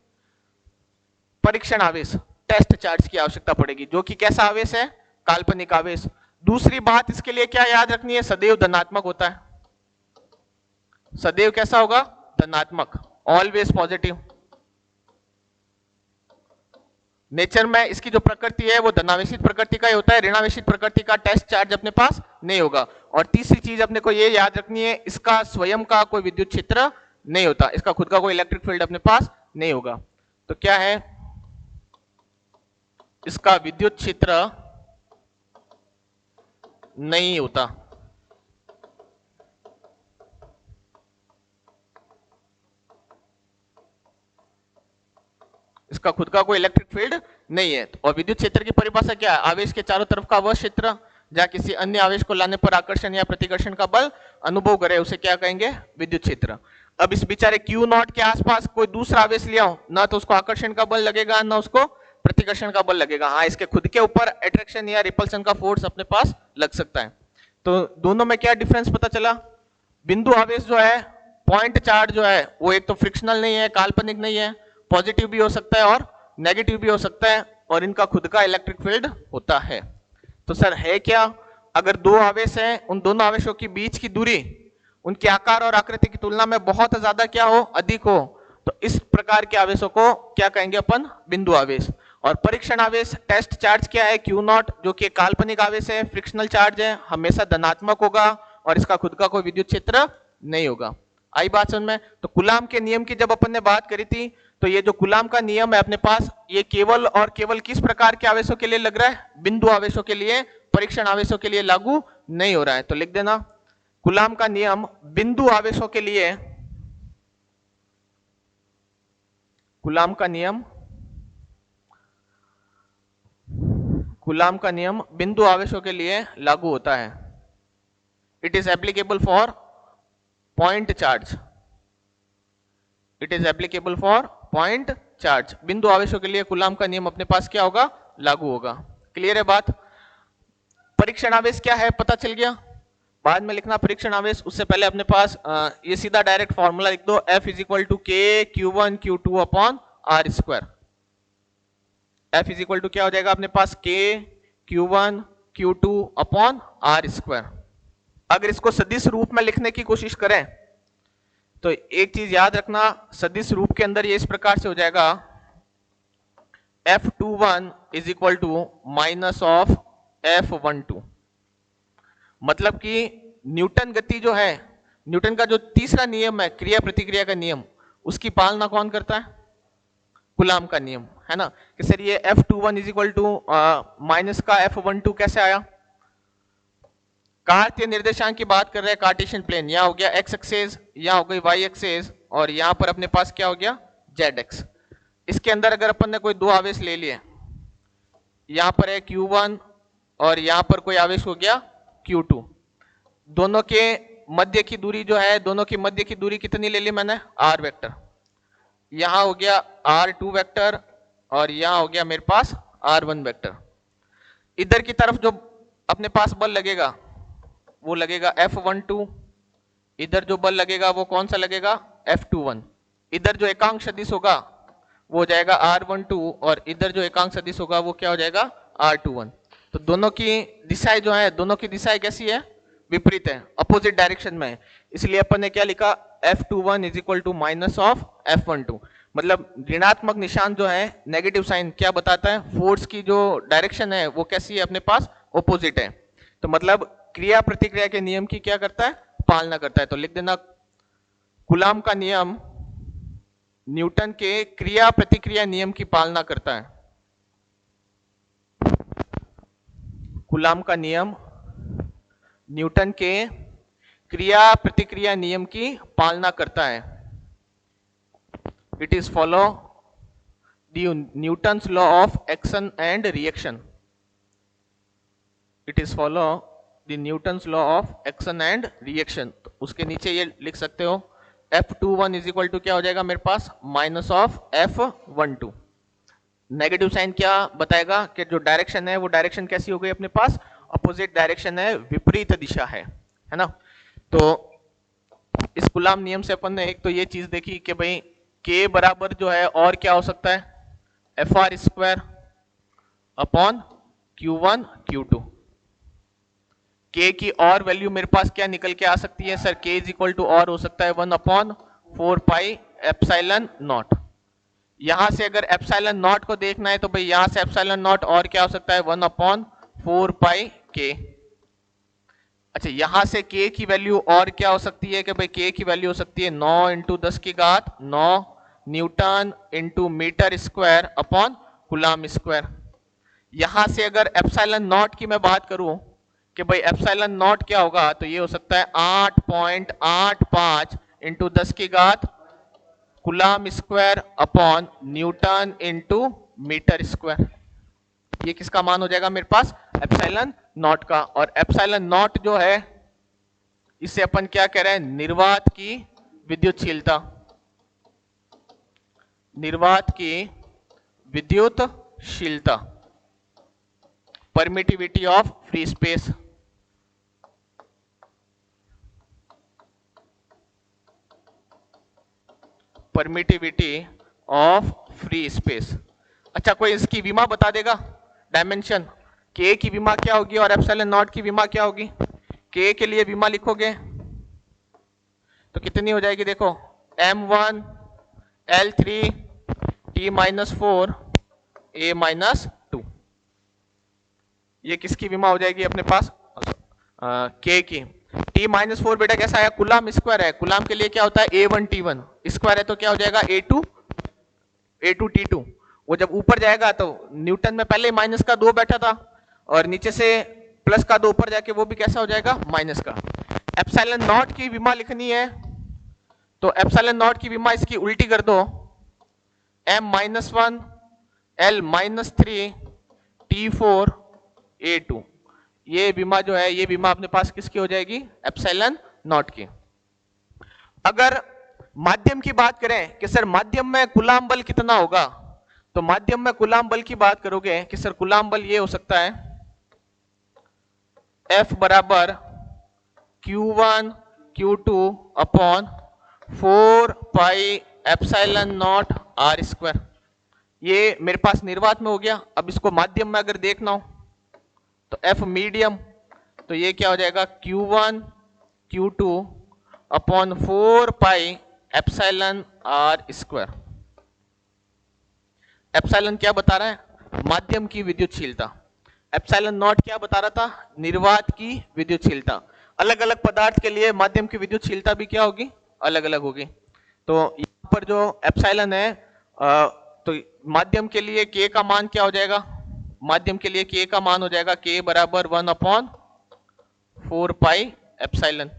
परीक्षण आवेश, टेस्ट चार्ज की आवश्यकता पड़ेगी, जो कि कैसा आवेश है? काल्पनिक आवेश। दूसरी बात इसके लिए क्या याद रखनी है? सदैव धनात्मक होता है। सदैव कैसा होगा? धनात्मक, ऑलवेज पॉजिटिव। नेचर में इसकी जो प्रकृति है वो धनावेशित प्रकृति का ही होता है, ऋणावेशित प्रकृति का टेस्ट चार्ज अपने पास नहीं होगा। और तीसरी चीज अपने को ये याद रखनी है, इसका स्वयं का कोई विद्युत क्षेत्र नहीं होता, इसका खुद का कोई इलेक्ट्रिक फील्ड अपने पास नहीं होगा। तो क्या है? इसका विद्युत क्षेत्र नहीं होता। इसका खुद का कोई इलेक्ट्रिक फील्ड नहीं है। और विद्युत क्षेत्र की परिभाषा क्या है? आवेश के चारों तरफ का वह क्षेत्र जहां किसी अन्य आवेश को लाने पर आकर्षण या प्रतिकर्षण का बल अनुभव करे, उसे क्या कहेंगे? विद्युत क्षेत्र। अब इस बेचारे Q0 के आसपास कोई दूसरा आवेश लिया हो, ना तो उसको आकर्षण का बल लगेगा ना उसको प्रतिकर्षण का बल लगेगा। हाँ, इसके खुद के ऊपर अट्रैक्शन या रिपल्सन का फोर्स अपने पास लग सकता है। तो दोनों में क्या डिफरेंस पता चला? बिंदु आवेश जो है, पॉइंट चार्ज जो है, वो एक तो फ्रिक्शनल नहीं है, काल्पनिक नहीं है, पॉजिटिव भी हो सकता है और नेगेटिव भी हो सकता है, और इनका खुद का इलेक्ट्रिक फील्ड होता है। तो सर है क्या? अगर दो आवेश हैं, उन दोनों आवेशों के बीच की दूरी उनके आकार और आकृति की तुलना में बहुत ज्यादा क्या हो? अधिक हो, तो इस प्रकार के आवेशों को क्या कहेंगे अपन? बिंदु आवेश। और परीक्षण आवेश, टेस्ट चार्ज क्या है? Q0, जो कि काल्पनिक आवेश है, फ्रिक्शनल चार्ज है, हमेशा धनात्मक होगा और इसका खुद का कोई विद्युत क्षेत्र नहीं होगा। आई बात समझ में? तो कूलाम के नियम की जब अपन ने बात करी थी, तो ये जो कूलाम का नियम है अपने पास, ये केवल और केवल किस प्रकार के आवेशों के लिए लग रहा है? बिंदु आवेशों के लिए, परीक्षण आवेशों के लिए लागू नहीं हो रहा है। तो लिख देना, कूलाम का नियम बिंदु आवेशों के लिए, कूलाम का नियम कूलाम का नियम बिंदु आवेशों के लिए लागू होता है। It is applicable for point charge. It is applicable for point charge. बिंदु आवेशों के लिए कूलाम का नियम अपने पास क्या होगा, लागू होगा। क्लियर है बात। परीक्षण आवेश क्या है पता चल गया। बाद में लिखना परीक्षण आवेश, उससे पहले अपने पास ये सीधा डायरेक्ट फॉर्मूला लिख दो, F is equal to K Q1 Q2 upon R square. F is equal to क्या हो जाएगा अपने पास, के Q1 Q2 upon R square. अगर इसको सदिश रूप में लिखने की कोशिश करें तो एक चीज याद रखना, सदिश रूप के अंदर ये इस प्रकार से हो जाएगा, F21 is equal to minus of F12। मतलब कि न्यूटन गति जो है, न्यूटन का जो तीसरा नियम है क्रिया प्रतिक्रिया का नियम, उसकी पालना कौन करता है, कूलाम का नियम, है ना। कि सर ये F21 is equal to minus का F12 कैसे आया। कार्तीय निर्देशांक की बात कर रहे हैं, कार्टेशियन प्लेन, यहां हो गया x एक्सेस, यहां हो गई y एक्सेस, और यहां पर अपने पास क्या हो गया z एक्स। इसके अंदर अगर अपन ने कोई दो आवेश ले लिए, यहां पर है Q1 और यहां पर कोई आवेश हो गया Q2, दोनों के मध्य की दूरी जो है, दोनों की मध्य की दूरी कितनी ले ली मैंने, r वेक्टर। यहां हो गया r2 वेक्टर और यहां हो गया मेरे पास r1 वेक्टर। इधर की तरफ जो अपने पास बल लगेगा वो लगेगा F12, इधर जो बल लगेगा वो कौन सा लगेगा, F21। इधर जो एकांक सदिश होगा वो हो जाएगा R12 और इधर जो एकांक सदिश होगा वो क्या हो जाएगा, R21। तो दोनों की दिशाएं जो है, दोनों की दिशाएं कैसी है, विपरीत है, अपोजिट डायरेक्शन में है। इसलिए अपन ने क्या लिखा, F21 is equal to minus of F12। मतलब ऋणात्मक निशान जो है, नेगेटिव साइन क्या बताता है, फोर्स की जो डायरेक्शन है वो कैसी है अपने पास, ऑपोजिट है। तो मतलब क्रिया प्रतिक्रिया के नियम की क्या करता है, पालना करता है। तो लिख देना कूलाम का नियम न्यूटन के क्रिया प्रतिक्रिया नियम की पालना करता है। कूलाम का नियम न्यूटन के क्रिया प्रतिक्रिया नियम की पालना करता है। It is follow the Newton's law of action and reaction. It is follow the Newton's law of action and reaction. तो उसके नीचे ये लिख सकते हो, F21 इज इक्वल टू क्या हो जाएगा मेरे पास, minus of F12। Negative sign क्या बताएगा कि जो डायरेक्शन है वो डायरेक्शन कैसी हो गई अपने पास, अपोजिट डायरेक्शन है, विपरीत दिशा है ना। तो इस कूलाम नियम से अपन ने एक तो ये चीज देखी कि भाई K बराबर जो है और क्या हो सकता है, FR square upon Q1 Q2। K की और वैल्यू मेरे पास क्या निकल के आ सकती है sir, K is equal to और हो सकता है 1 अपॉन 4 पाई एप्सिलॉन नॉट। यहां से अगर एप्सिलॉन नॉट को देखना है तो भाई यहां से एप्सिलॉन नॉट और क्या हो सकता है, 1 अपॉन 4 पाई K। अच्छा, यहां से K की वैल्यू और क्या हो सकती है कि भाई K की वैल्यू हो सकती है 9 इंटू 10 की घात 9 newton into metre square upon coulomb square. यहां से अगर एप्सिलॉन नॉट की मैं बात करूं कि भाई एप्सिलॉन नॉट क्या होगा, तो ये हो सकता है 8.85 इंटू 10 की घात coulomb square upon newton into metre square. ये किसका मान हो जाएगा मेरे पास, एप्सिलॉन नॉट का। और एप्सिलॉन नॉट जो है इसे अपन क्या कह रहे हैं, निर्वात की विद्युतशीलता, निर्वात की विद्युतशीलता, permittivity of free space. Permittivity of free space. अच्छा, कोई इसकी विमा बता देगा, डायमेंशन, K की विमा क्या होगी और एप्सिलॉन नॉट की विमा क्या होगी। K के लिए विमा लिखोगे तो कितनी हो जाएगी, देखो M1 L3 T-4 A-2। ये किसकी विमा हो जाएगी अपने पास, K की। T-4 बेटा कैसा है, कूलाम स्क्वायर है, कूलाम के लिए क्या होता है A1 T1 स्क्वायर है, तो क्या हो जाएगा A2 T2। वो जब ऊपर जाएगा तो न्यूटन में पहले माइनस का 2 बैठा था और नीचे से प्लस का 2 ऊपर जाके वो भी कैसा हो जाएगा, माइनस का। एप्सिलॉन नॉट की विमा लिखनी है तो एप्सिलॉन नॉट की विमा इसकी उल्टी कर दो, M-1 L-3 T4 A2। ये विमा जो है, ये विमा अपने पास किसकी हो जाएगी? एप्सिलॉन नॉट की। अगर माध्यम की बात करें कि सर माध्यम में कूलाम बल कितना होगा, तो माध्यम में कूलाम बल की बात करोगे कि सर कूलाम बल ये हो सकता है F बराबर Q1 Q2 upon 4 pi epsilon not R square. ये मेरे पास निर्वात में हो गया। अब इसको माध्यम में अगर देखना हो तो F मीडियम, तो ये क्या हो जाएगा? Q1 Q2 upon 4 pi epsilon R square. Epsilon क्या बता रहा है? माध्यम की विद्युतशीलता। एप्सिलॉन नॉट क्या बता रहा था? निर्वात की विद्युतशीलता। अलग अलग पदार्थ के लिए माध्यम की विद्युतशीलता भी क्या होगी? अलग अलग होगी। तो यहाँ पर जो एप्सिलॉन है, तो माध्यम के लिए K का मान क्या हो जाएगा? माध्यम के लिए K का मान हो जाएगा K बराबर 1 अपॉन 4 पाई एप्सिलॉन।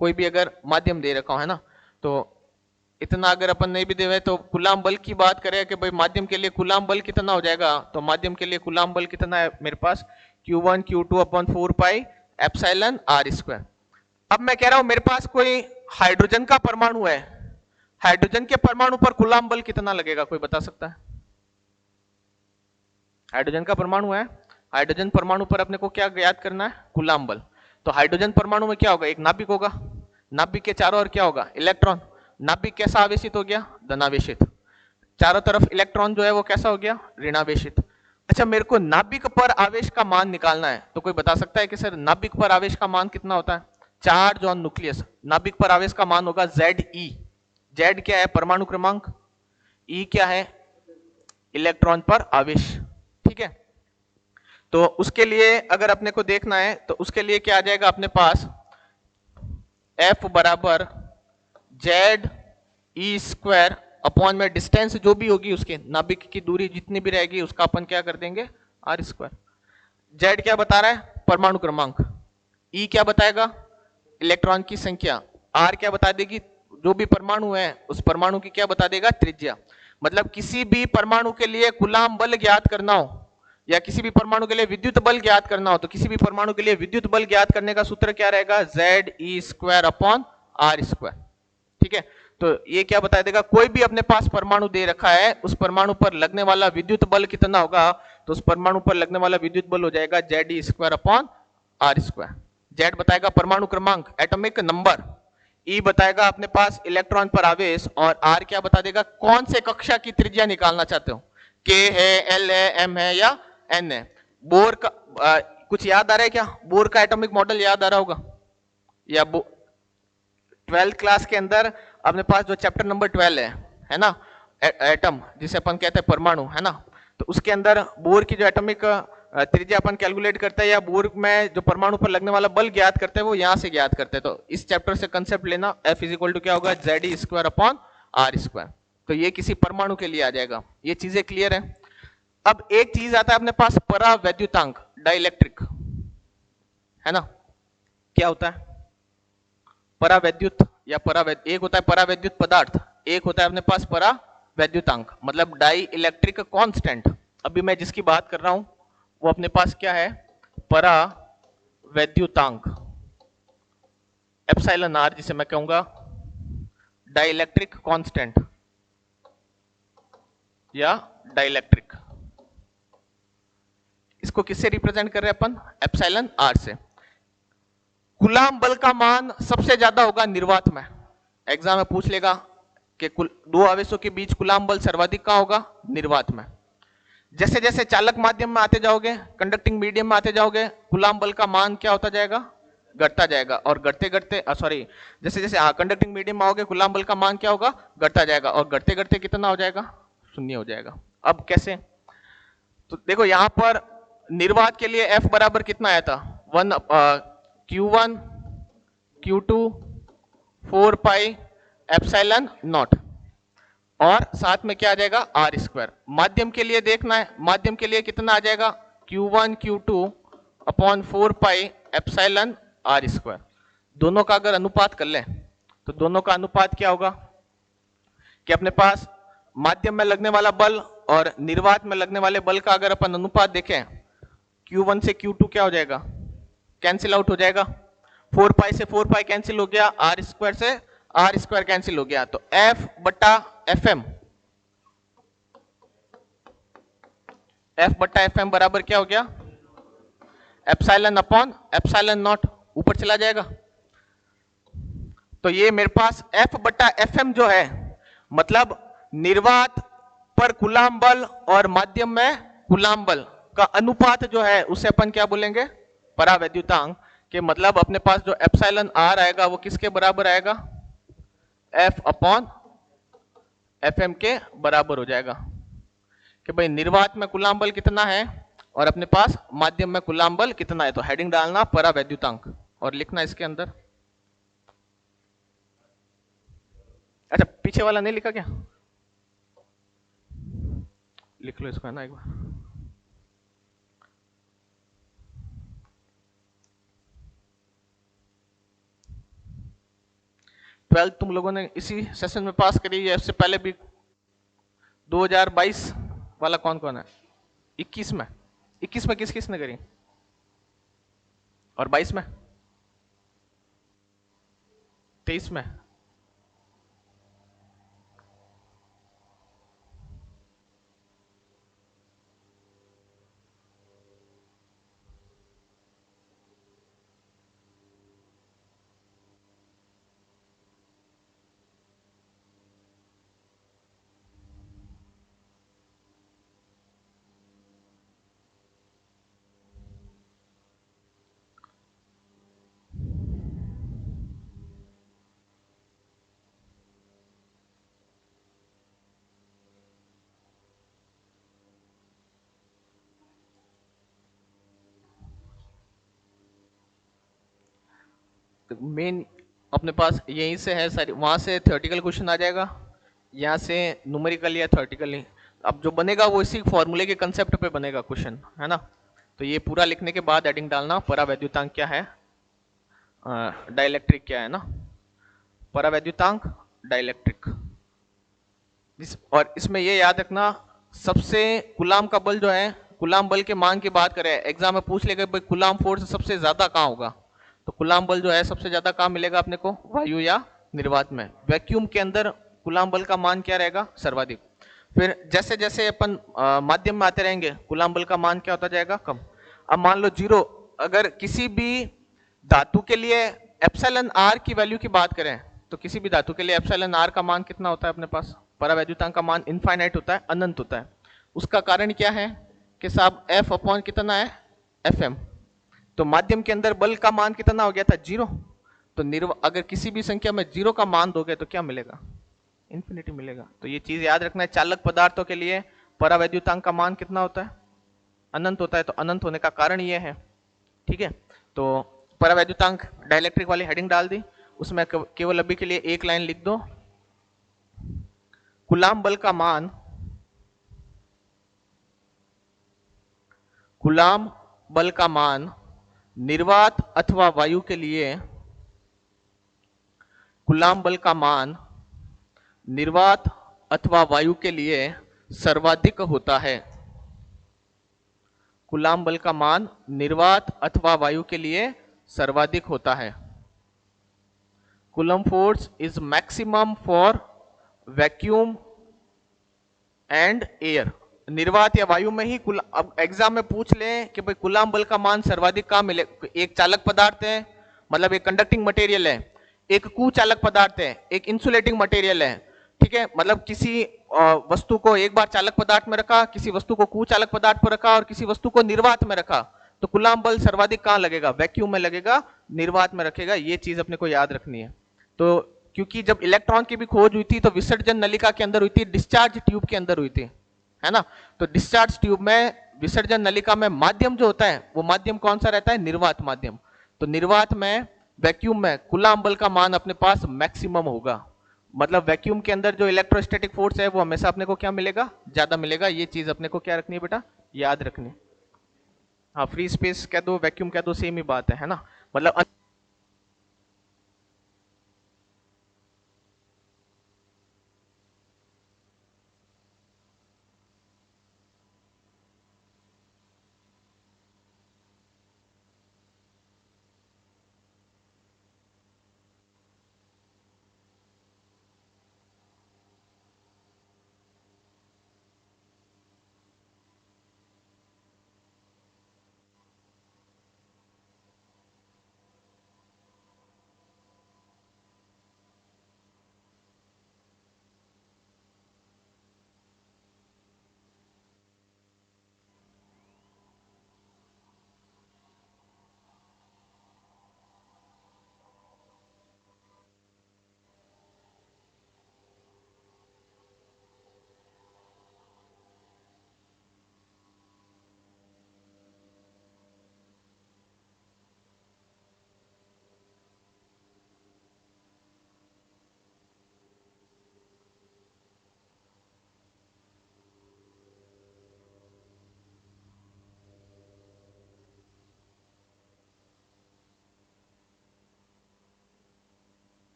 कोई भी अगर माध्यम दे रखा हो, है ना, तो इतना अगर अपन नहीं भी दे तो कूलाम बल की बात करें कि भाई माध्यम के लिए कूलाम बल कितना हो जाएगा, तो माध्यम के लिए कूलाम बल कितना है मेरे पास? Q1 Q2 upon 4 pi epsilon R square. अब मैं कह रहा हूं मेरे पास कोई हाइड्रोजन का परमाणु है, हाइड्रोजन के परमाणु पर कूलाम बल कितना लगेगा? कोई बता सकता है? हाइड्रोजन का परमाणु है, हाइड्रोजन परमाणु पर अपने को क्या ज्ञात करना है? कूलाम बल। तो हाइड्रोजन परमाणु में क्या होगा? एक नाभिक होगा, नाभिक के चारों ओर क्या होगा? इलेक्ट्रॉन। नाभिक कैसा आवेशित हो गया? धनावेशित। चारों तरफ इलेक्ट्रॉन जो है वो कैसा हो गया? ऋणावेशित। अच्छा, मेरे को नाभिक पर आवेश का मान निकालना है, तो कोई बता सकता है कि सर नाभिक पर आवेश का मान कितना होता है? Charge on nucleus. नाभिक पर आवेश का मान होगा ZE। Z क्या है? परमाणु क्रमांक। E क्या है? इलेक्ट्रॉन पर आवेश। ठीक है, तो उसके लिए अगर अपने को देखना है तो उसके लिए क्या आ जाएगा अपने पास? F बराबर ZE स्क्वायर अपॉन में डिस्टेंस जो भी होगी उसके, नाभिक की दूरी जितनी भी रहेगी उसका अपन क्या कर देंगे? R square. Z क्या बता रहा है? परमाणु क्रमांक। E क्या बताएगा? इलेक्ट्रॉन की संख्या। R क्या बता देगी? जो भी परमाणु है उस परमाणु की क्या बता देगा? त्रिज्या। मतलब किसी भी परमाणु के लिए कूलाम बल ज्ञात करना हो या किसी भी परमाणु के लिए विद्युत बल ज्ञात करना हो, तो किसी भी परमाणु के लिए विद्युत बल ज्ञात करने का सूत्र क्या रहेगा? ZE square upon R square. ठीक है, तो ये क्या बता देगा? कोई भी अपने पास परमाणु दे रखा है, उस परमाणु पर लगने वाला विद्युत बल कितना होगा, तो उस परमाणु पर लगने वाला विद्युत बल हो जाएगा ZE square upon R square. Z बताएगा परमाणु क्रमांक, एटॉमिक नंबर। E बताएगा अपने पास इलेक्ट्रॉन पर आवेश, और R क्या बता देगा? कौन से कक्षा की त्रिज्या निकालना चाहते हो? K है, L है, M है या N है? बोर का कुछ याद आ रहा है क्या? बोर का एटॉमिक मॉडल याद आ रहा होगा? या 12th क्लास के अंदर अपने पास जो चैप्टर नंबर 12 है ना, एटम जिसे अपन कहते हैं परमाणु, है ना, तो उसके अंदर बोर की जो एटॉमिक त्रिज्या अपन कैलकुलेट करते हैं या बोर में जो परमाणु पर लगने वाला बल ज्ञात करते हैं वो यहां से ज्ञात करते हैं। तो इस चैप्टर से कंसेप्ट लेना, F इज इक्वल टू क्या होगा? ZE square upon R square. तो ये किसी परमाणु के लिए आ जाएगा। ये चीजें क्लियर है? अब एक चीज आता है अपने पास, परावैद्युतांक, डाइलेक्ट्रिक, है ना। क्या होता है परावैद्युत या एक होता है परावैद्युत पदार्थ, एक होता है अपने पास परावैद्युतांक, मतलब डाई इलेक्ट्रिक कांस्टेंट। अभी मैं जिसकी बात कर रहा हूं वो अपने पास क्या है? परावैद्युतांक, एप्सिलॉन R, जिसे मैं कहूंगा डाइलेक्ट्रिक कांस्टेंट या डाइलेक्ट्रिक। इसको किससे रिप्रेजेंट कर रहे हैं अपन? एप्सिलॉन R से। कूलाम बल का मान सबसे ज्यादा होगा निर्वात में। एग्जाम में पूछ लेगा कि दो आवेशों के बीच कूलाम बल सर्वाधिक कहां होगा? निर्वात में। जैसे जैसे चालक माध्यम में आते जाओगे, कंडक्टिंग मीडियम में आते जाओगे, कूलाम बल का मान क्या होता जाएगा? घटता जाएगा। और घटते घटते जैसे जैसे कंडक्टिंग मीडियम में आओगे, कूलाम बल का मान क्या होगा? घटता जाएगा। और घटते घटते कितना हो जाएगा? शून्य हो जाएगा। अब कैसे? तो देखो यहां पर निर्वात के लिए F बराबर कितना आया था? Q1 Q2 4 pi epsilon not, और साथ में क्या आ जाएगा? R square. माध्यम के लिए देखना है, माध्यम के लिए कितना आ जाएगा? Q1 Q2 upon 4 pi epsilon R square. दोनों का अगर अनुपात कर लें तो दोनों का अनुपात क्या होगा कि अपने पास माध्यम में लगने वाला बल और निर्वात में लगने वाले बल का अगर अपन अनुपात देखें, Q1 से Q2 क्या हो जाएगा, कैंसिल आउट हो जाएगा, 4 पाई से 4 पाई कैंसिल हो गया, आर स्क्वायर से आर स्क्वायर कैंसिल हो गया, तो F बट्टा FM, F बट्टा FM बराबर क्या हो गया, एप्सिलॉन अपॉन एप्सिलॉन नॉट, ऊपर चला जाएगा। तो ये मेरे पास F बट्टा FM जो है, मतलब निर्वात पर कूलाम बल और माध्यम में कूलाम बल का अनुपात जो है उसे अपन क्या बोलेंगे, परावैद्युतांक के, मतलब अपने पास जो एप्सिलॉन आर आएगा वो किसके बराबर आएगा, F अपॉन FM के बराबर हो जाएगा कि भाई निर्वात में कूलाम बल कितना है और अपने पास माध्यम में कूलाम बल कितना है। तो हेडिंग डालना परावैद्युतांक और लिखना इसके अंदर। अच्छा पीछे वाला नहीं लिखा क्या, लिख लो इसको है ना एक बार। ट्वेल्थ तुम लोगों ने इसी सेशन में पास करी है, इससे पहले भी 2022 वाला कौन कौन है, 21 में, 21 में किस किस ने करी और 22 में, 23 में, मेन अपने पास यहीं से है सारी, वहां से थ्योरेटिकल क्वेश्चन आ जाएगा, यहाँ से न्यूमेरिकल या थ्योरेटिकल, अब जो बनेगा वो इसी फॉर्मूले के कंसेप्ट पे बनेगा क्वेश्चन, है ना। तो ये पूरा लिखने के बाद हेडिंग डालना परावैद्युतांक क्या है, डाइलेक्ट्रिक क्या है ना, परावैद्युतांक डाइलेक्ट्रिक। और इसमें ये याद रखना, सबसे कूलाम का बल जो है, कूलाम बल के मान की बात करें, एग्जाम में पूछ लेगा भाई कूलाम फोर्स सबसे ज्यादा कहाँ होगा, तो कूलाम बल जो है सबसे ज्यादा कहाँ मिलेगा अपने को, वायु या निर्वात में। वैक्यूम के अंदर कूलाम बल का मान क्या रहेगा, सर्वाधिक। फिर जैसे जैसे अपन माध्यम में आते रहेंगे कूलाम बल का मान क्या होता जाएगा, कम। अब मान लो 0, अगर किसी भी धातु के लिए एप्सिलॉन आर की वैल्यू की बात करें, तो किसी भी धातु के लिए एप्सिलॉन आर का मान कितना होता है अपने पास, परावैद्युतांक का मान इनफाइनाइट होता है, अनंत होता है। उसका कारण क्या है कि साहब F अपॉन कितना है, FM। तो माध्यम के अंदर बल का मान कितना हो गया था, 0। तो अगर किसी भी संख्या में 0 का मान दोगे तो क्या मिलेगा, इन्फिनिटी मिलेगा। तो ये चीज याद रखना है, चालक पदार्थों के लिए परावैद्युतांक का मान कितना होता है, अनंत होता है। तो अनंत होने का कारण ये है, ठीक है। तो परावैद्युतांक डाइलेक्ट्रिक वाली हेडिंग डाल दी, उसमें केवल अभी के लिए एक लाइन लिख दो, कूलाम बल का मान, कूलाम बल का मान निर्वात अथवा वायु के लिए, कूलाम बल का मान निर्वात अथवा वायु के लिए सर्वाधिक होता है। कूलाम बल का मान निर्वात अथवा वायु के लिए सर्वाधिक होता है। Coulomb force is maximum for vacuum and air. निर्वात या वायु में ही अब एग्जाम में पूछ लें कि भाई कूलाम बल का मान सर्वाधिक कहां मिले। एक चालक पदार्थ है, मतलब एक कंडक्टिंग मटेरियल है, एक कुचालक पदार्थ है, एक इंसुलेटिंग मटेरियल है, ठीक है। मतलब किसी वस्तु को एक बार चालक पदार्थ में रखा, किसी वस्तु को कुचालक पदार्थ पर रखा और किसी वस्तु को निर्वात में रखा, तो कूलाम बल सर्वाधिक कहां लगेगा, वैक्यूम में लगेगा, निर्वात में रखेगा। ये चीज अपने को याद रखनी है। तो क्योंकि जब इलेक्ट्रॉन की भी खोज हुई थी तो विसर्जन नलिका के अंदर हुई थी, डिस्चार्ज ट्यूब के अंदर हुई थी, है ना। तो डिस्चार्ज ट्यूब में, विसर्जन नलिका में माध्यम जो होता है वो माध्यम कौन सा रहता है, निर्वात माध्यम। तो निर्वात में, वैक्यूम में कूलाम बल का मान अपने पास मैक्सिमम होगा। मतलब वैक्यूम के अंदर जो इलेक्ट्रोस्टैटिक फोर्स है वो हमेशा अपने को क्या मिलेगा, ज्यादा मिलेगा। ये चीज अपने को क्या रखनी है बेटा, याद रखनी। हाँ फ्री स्पेस कह दो, वैक्यूम कह दो, सेम ही बात है ना। मतलब